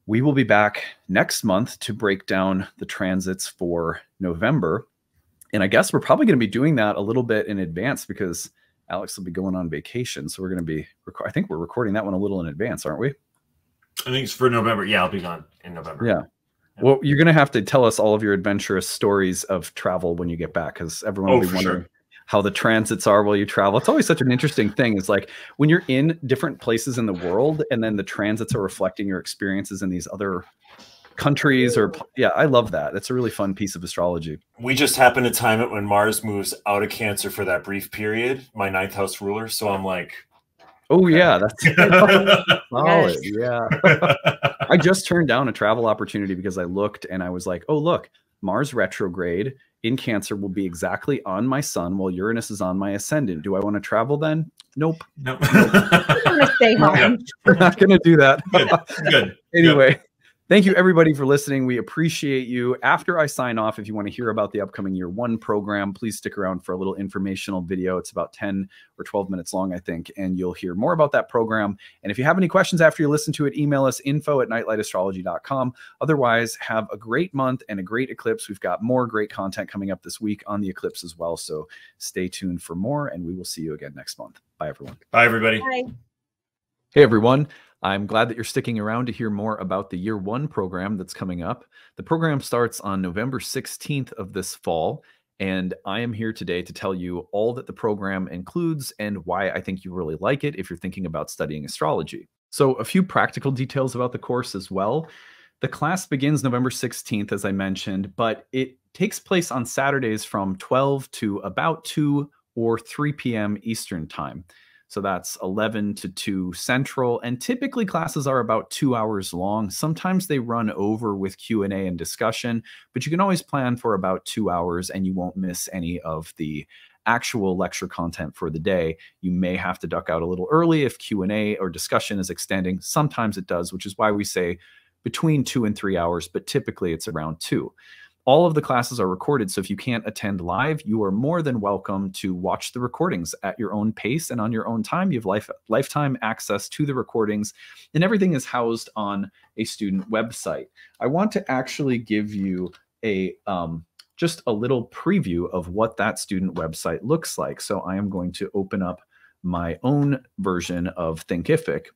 we will be back next month to break down the transits for November. And I guess we're probably going to be doing that a little bit in advance because Alex will be going on vacation. So we're going to be, I think we're recording that one a little in advance, aren't we? I think it's for November. Yeah, I'll be gone in November. Yeah. Well, you're going to have to tell us all of your adventurous stories of travel when you get back, because everyone will be wondering how the transits are while you travel. It's always such an interesting thing. It's like when you're in different places in the world and then the transits are reflecting your experiences in these other countries or yeah, I love that. It's a really fun piece of astrology. We just happen to time it when Mars moves out of Cancer for that brief period, my 9th house ruler. So I'm like, oh yeah, that's solid. Yeah. I just turned down a travel opportunity because I looked and I was like, oh, look, Mars retrograde in Cancer will be exactly on my sun while Uranus is on my ascendant. Do I want to travel then? Nope. Nope. I'm gonna stay home. We're not going to do that. Good. Anyway. Thank you, everybody, for listening. We appreciate you. After I sign off, if you want to hear about the upcoming Year 1 program, please stick around for a little informational video. It's about 10 or 12 minutes long, I think, and you'll hear more about that program. And if you have any questions after you listen to it, email us info@nightlightastrology.com. Otherwise, have a great month and a great eclipse. We've got more great content coming up this week on the eclipse as well, so stay tuned for more, and we will see you again next month. Bye, everyone. Bye, everybody. Bye. Hey, everyone. I'm glad that you're sticking around to hear more about the Year 1 program that's coming up. The program starts on November 16th of this fall, and I am here today to tell you all that the program includes and why I think you really like it if you're thinking about studying astrology. So a few practical details about the course as well. The class begins November 16th, as I mentioned, but it takes place on Saturdays from 12 to about 2 or 3 p.m. Eastern time. So that's 11 to 2 Central, and typically classes are about 2 hours long. Sometimes they run over with Q&A and discussion, but you can always plan for about 2 hours and you won't miss any of the actual lecture content for the day. You may have to duck out a little early if Q&A or discussion is extending. Sometimes it does, which is why we say between 2 and 3 hours, but typically it's around 2. All of the classes are recorded, so if you can't attend live, you are more than welcome to watch the recordings at your own pace and on your own time. You have lifetime access to the recordings, and everything is housed on a student website. I want to actually give you a just a little preview of what that student website looks like. So I am going to open up my own version of Thinkific,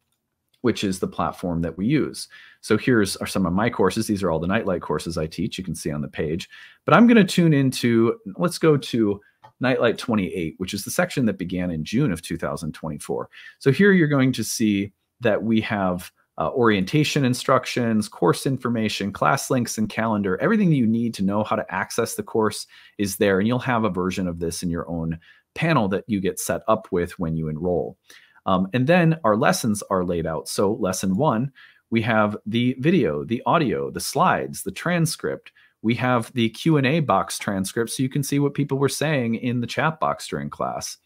which is the platform that we use. So here's some of my courses. These are all the Nightlight courses I teach. You can see on the page. But I'm going to tune into, let's go to Nightlight 28, which is the section that began in June of 2024. So here you're going to see that we have orientation instructions, course information, class links, and calendar. Everything that you need to know how to access the course is there, and you'll have a version of this in your own panel that you get set up with when you enroll. And then our lessons are laid out. So lesson 1, we have the video, the audio, the slides, the transcript. We have the Q&A box transcript so you can see what people were saying in the chat box during class.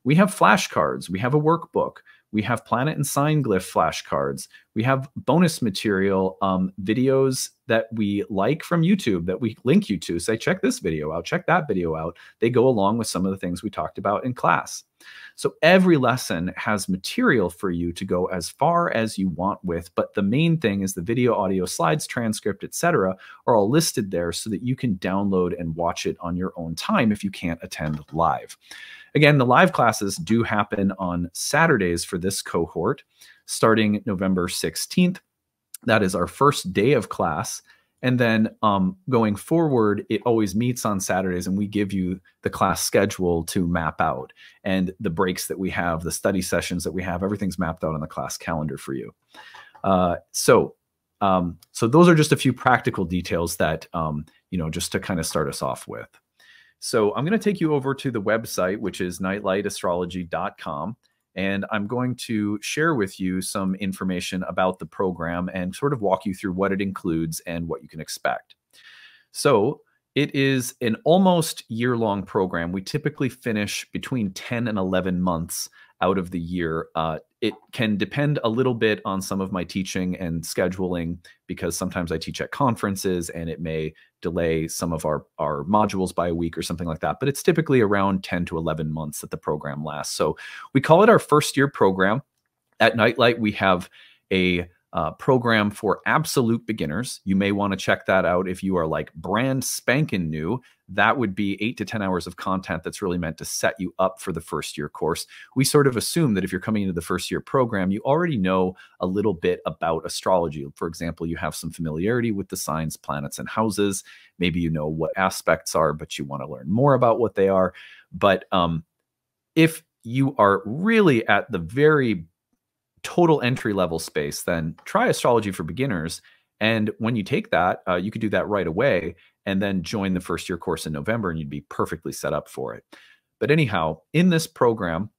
We have flashcards. We have a workbook. We have planet and sign glyph flashcards. We have bonus material, videos that we like from YouTube that we link you to. Say, check this video out, check that video out. They go along with some of the things we talked about in class. So every lesson has material for you to go as far as you want with, but the main thing is the video, audio, slides, transcript, etc. are all listed there so that you can download and watch it on your own time if you can't attend live. Again, the live classes do happen on Saturdays for this cohort, starting November 16th. That is our first day of class. And then going forward, it always meets on Saturdays, and we give you the class schedule to map out. And the breaks that we have, the study sessions that we have, everything's mapped out on the class calendar for you. So those are just a few practical details that, just to kind of start us off with. So I'm going to take you over to the website, which is nightlightastrology.com. And I'm going to share with you some information about the program and sort of walk you through what it includes and what you can expect. So it is an almost year-long program. We typically finish between 10 and 11 months out of the year. It can depend a little bit on some of my teaching and scheduling, because sometimes I teach at conferences and it may delay some of our modules by a week or something like that. But it's typically around 10 to 11 months that the program lasts. So we call it our first year program. At Nightlight, we have a program for absolute beginners. You may want to check that out if you are like brand spanking new. That would be 8 to 10 hours of content that's really meant to set you up for the first year course. We sort of assume that if you're coming into the first year program, you already know a little bit about astrology. For example, you have some familiarity with the signs, planets, and houses. Maybe you know what aspects are, but you want to learn more about what they are. But if you are really at the very total entry level space, then try Astrology for Beginners. And when you take that, you could do that right away and then join the first year course in November, and you'd be perfectly set up for it. But anyhow, in this program,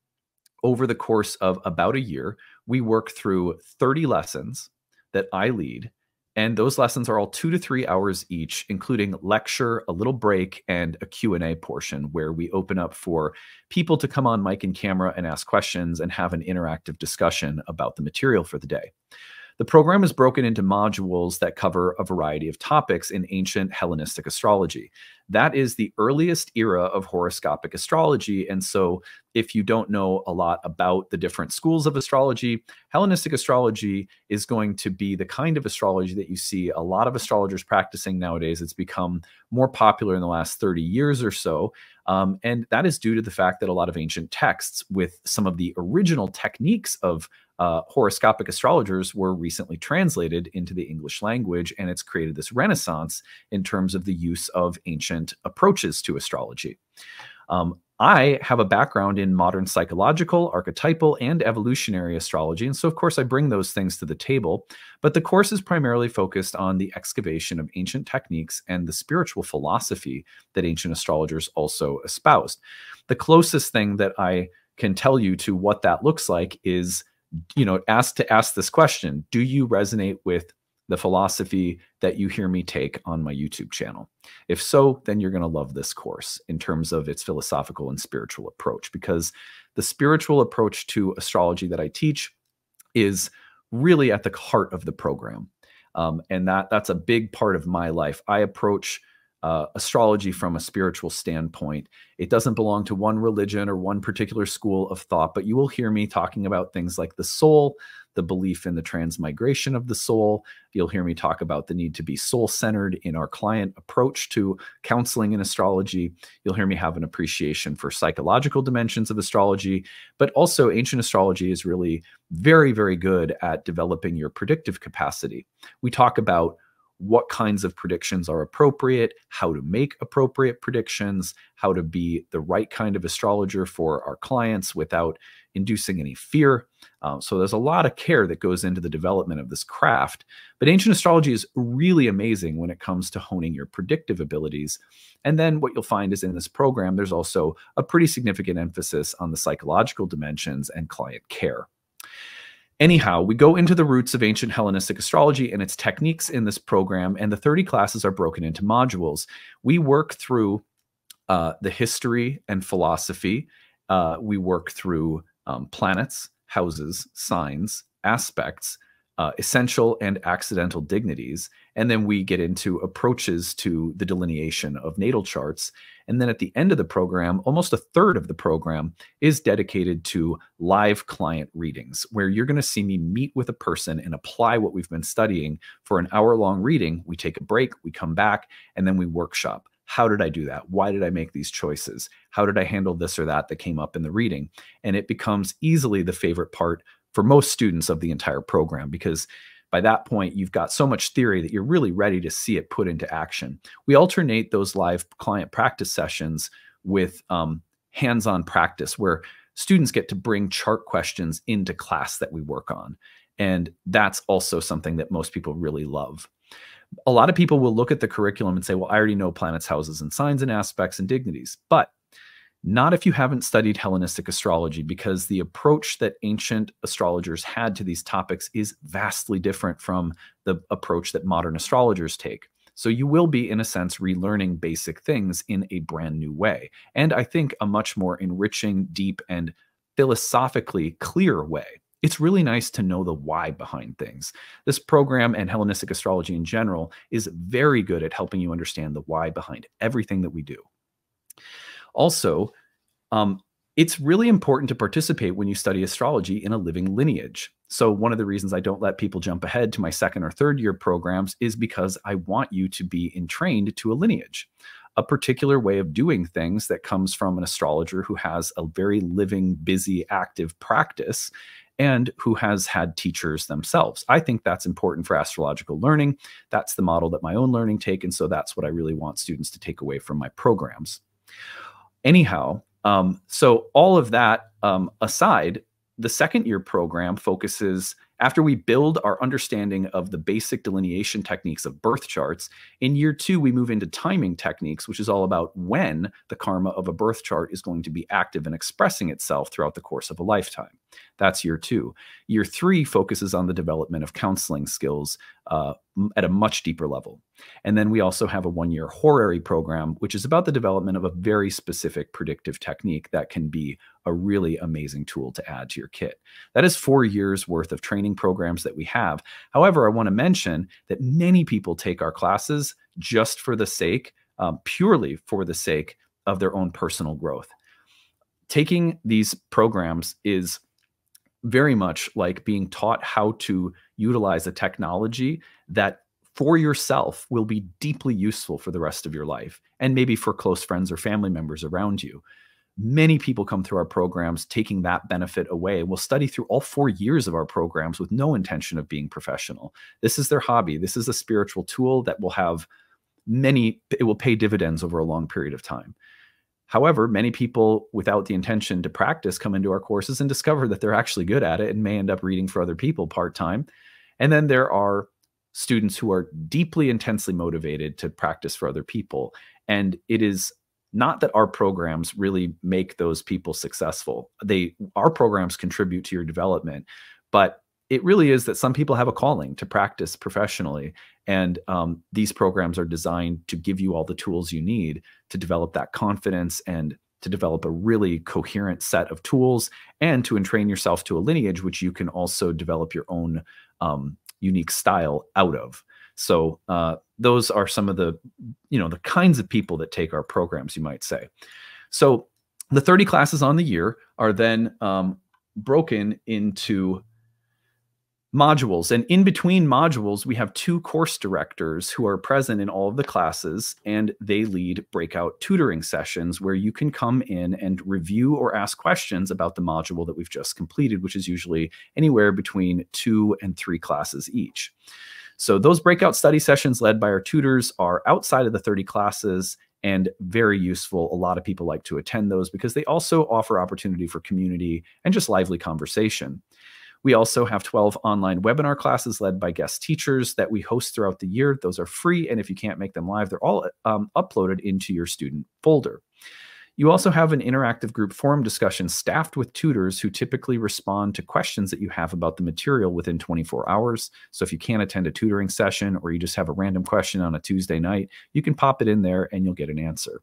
over the course of about a year, we work through 30 lessons that I lead. And those lessons are all 2 to 3 hours each, including lecture, a little break, and a Q&A portion where we open up for people to come on mic and camera and ask questions and have an interactive discussion about the material for the day. The program is broken into modules that cover a variety of topics in ancient Hellenistic astrology. That is the earliest era of horoscopic astrology. And so if you don't know a lot about the different schools of astrology, Hellenistic astrology is going to be the kind of astrology that you see a lot of astrologers practicing nowadays. It's become more popular in the last 30 years or so. And that is due to the fact that a lot of ancient texts with some of the original techniques of horoscopic astrologers were recently translated into the English language, and it's created this renaissance in terms of the use of ancient approaches to astrology. I have a background in modern psychological, archetypal, and evolutionary astrology, and so of course I bring those things to the table, but the course is primarily focused on the excavation of ancient techniques and the spiritual philosophy that ancient astrologers also espoused. The closest thing that I can tell you to what that looks like is, ask this question: do you resonate with the philosophy that you hear me take on my YouTube channel? If so, then you're going to love this course in terms of its philosophical and spiritual approach, because the spiritual approach to astrology that I teach is really at the heart of the program. And that's a big part of my life. I approach astrology from a spiritual standpoint. It doesn't belong to one religion or one particular school of thought, but you will hear me talking about things like the soul, the belief in the transmigration of the soul. You'll hear me talk about the need to be soul-centered in our client approach to counseling in astrology. You'll hear me have an appreciation for psychological dimensions of astrology, but also ancient astrology is really very, very good at developing your predictive capacity. We talk about what kinds of predictions are appropriate, how to make appropriate predictions, how to be the right kind of astrologer for our clients without inducing any fear. So there's a lot of care that goes into the development of this craft. But ancient astrology is really amazing when it comes to honing your predictive abilities. And then what you'll find is in this program, there's also a pretty significant emphasis on the psychological dimensions and client care. Anyhow, we go into the roots of ancient Hellenistic astrology and its techniques in this program, and the 30 classes are broken into modules. We work through the history and philosophy. We work through planets, houses, signs, aspects, essential and accidental dignities, and then we get into approaches to the delineation of natal charts. And then at the end of the program, almost a third of the program is dedicated to live client readings, where you're going to see me meet with a person and apply what we've been studying for an hour-long reading. We take a break, we come back, and then we workshop. How did I do that? Why did I make these choices? How did I handle this or that came up in the reading? And it becomes easily the favorite part for most students of the entire program, because by that point, you've got so much theory that you're really ready to see it put into action. We alternate those live client practice sessions with hands-on practice, where students get to bring chart questions into class that we work on. And that's also something that most people really love. A lot of people will look at the curriculum and say, well, I already know planets, houses, and signs and aspects and dignities. But not if you haven't studied Hellenistic astrology, because the approach that ancient astrologers had to these topics is vastly different from the approach that modern astrologers take. So you will be, in a sense, relearning basic things in a brand new way. And I think a much more enriching, deep, and philosophically clear way. It's really nice to know the why behind things. This program and Hellenistic astrology in general is very good at helping you understand the why behind everything that we do. Also, it's really important to participate when you study astrology in a living lineage. So one of the reasons I don't let people jump ahead to my second or third year programs is because I want you to be entrained to a lineage, a particular way of doing things that comes from an astrologer who has a very living, busy, active practice and who has had teachers themselves. I think that's important for astrological learning. That's the model that my own learning take, and so that's what I really want students to take away from my programs. Anyhow, so all of that aside, the second year program focuses, after we build our understanding of the basic delineation techniques of birth charts, in year 2, we move into timing techniques, which is all about when the karma of a birth chart is going to be active and expressing itself throughout the course of a lifetime. That's year 2. Year 3 focuses on the development of counseling skills at a much deeper level. And then we also have a 1-year horary program, which is about the development of a very specific predictive technique that can be a really amazing tool to add to your kit. That is 4 years worth of training programs that we have. However, I want to mention that many people take our classes just for the sake, purely for the sake of their own personal growth. Taking these programs is very much like being taught how to utilize a technology that for yourself will be deeply useful for the rest of your life, and maybe for close friends or family members around you. Many people come through our programs taking that benefit away. We'll study through all 4 years of our programs with no intention of being professional. This is their hobby. This is a spiritual tool that will have it will pay dividends over a long period of time. However, many people without the intention to practice come into our courses and discover that they're actually good at it and may end up reading for other people part-time. And then there are students who are deeply, intensely motivated to practice for other people. And it is not that our programs really make those people successful. Our programs contribute to your development, but it really is that some people have a calling to practice professionally. And these programs are designed to give you all the tools you need to develop that confidence and to develop a really coherent set of tools and to entrain yourself to a lineage, which you can also develop your own unique style out of. So those are some of the kinds of people that take our programs, you might say. So the 30 classes on the year are then broken into modules. And in between modules, we have 2 course directors who are present in all of the classes, and they lead breakout tutoring sessions where you can come in and review or ask questions about the module that we've just completed, which is usually anywhere between 2 and 3 classes each. So those breakout study sessions led by our tutors are outside of the 30 classes and very useful. A lot of people like to attend those because they also offer opportunity for community and just lively conversation. We also have 12 online webinar classes led by guest teachers that we host throughout the year. Those are free, and if you can't make them live, they're all uploaded into your student folder. You also have an interactive group forum discussion staffed with tutors who typically respond to questions that you have about the material within 24 hours. So if you can't attend a tutoring session or you just have a random question on a Tuesday night, you can pop it in there and you'll get an answer.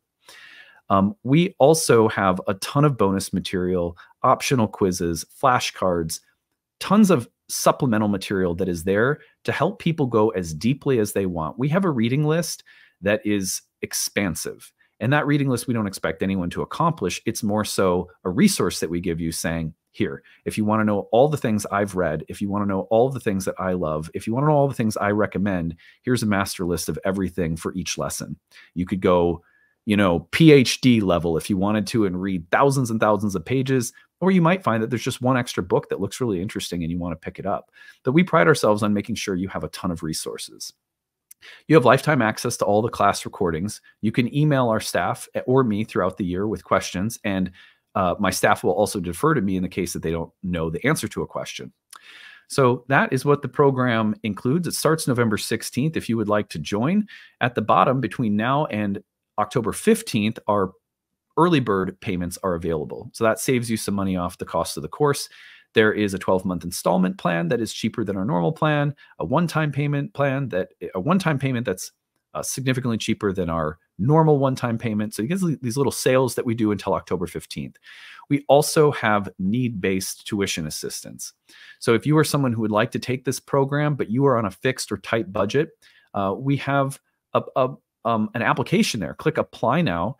We also have a ton of bonus material, optional quizzes, flashcards, tons of supplemental material that is there to help people go as deeply as they want. We have a reading list that is expansive. And that reading list, we don't expect anyone to accomplish. It's more so a resource that we give you saying, here, if you want to know all the things I've read, if you want to know all the things that I love, if you want to know all the things I recommend, here's a master list of everything for each lesson. You could go, PhD level if you wanted to and read thousands and thousands of pages, or you might find that there's just one extra book that looks really interesting and you want to pick it up. But we pride ourselves on making sure you have a ton of resources. You have lifetime access to all the class recordings. You can email our staff or me throughout the year with questions, and my staff will also defer to me in the case that they don't know the answer to a question. So that is what the program includes. It starts November 16th. If you would like to join, at the bottom between now and October 15th, our early bird payments are available. So that saves you some money off the cost of the course. There is a 12-month installment plan that is cheaper than our normal plan, a one-time payment that's significantly cheaper than our normal one-time payment. So you get these little sales that we do until October 15th. We also have need-based tuition assistance. So if you are someone who would like to take this program, but you are on a fixed or tight budget, we have an application there. Click apply now.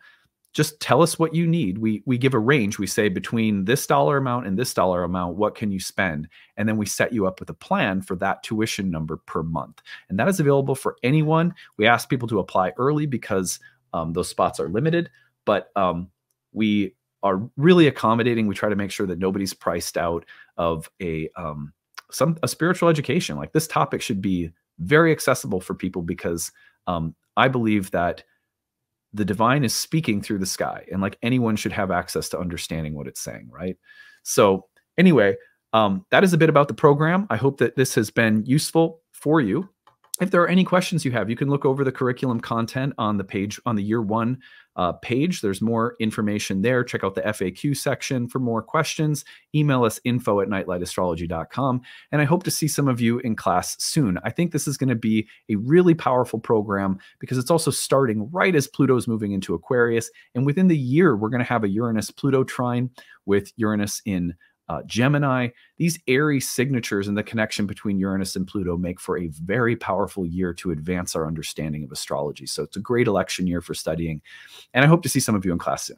Just tell us what you need. We give a range. We say between this dollar amount and this dollar amount, what can you spend? And then we set you up with a plan for that tuition number per month. And that is available for anyone. We ask people to apply early because those spots are limited, but we are really accommodating. We try to make sure that nobody's priced out of a spiritual education. Like, this topic should be very accessible for people because I believe that the divine is speaking through the sky, and like anyone should have access to understanding what it's saying, right? So anyway, that is a bit about the program. I hope that this has been useful for you. If there are any questions you have, you can look over the curriculum content on the page, on the year 1 page. There's more information there. Check out the FAQ section for more questions. Email us info@nightlightastrology.com. And I hope to see some of you in class soon. I think this is going to be a really powerful program because it's also starting right as Pluto's moving into Aquarius. And within the year, we're going to have a Uranus-Pluto trine with Uranus in Gemini. These Aries signatures and the connection between Uranus and Pluto make for a very powerful year to advance our understanding of astrology. So it's a great election year for studying. And I hope to see some of you in class soon.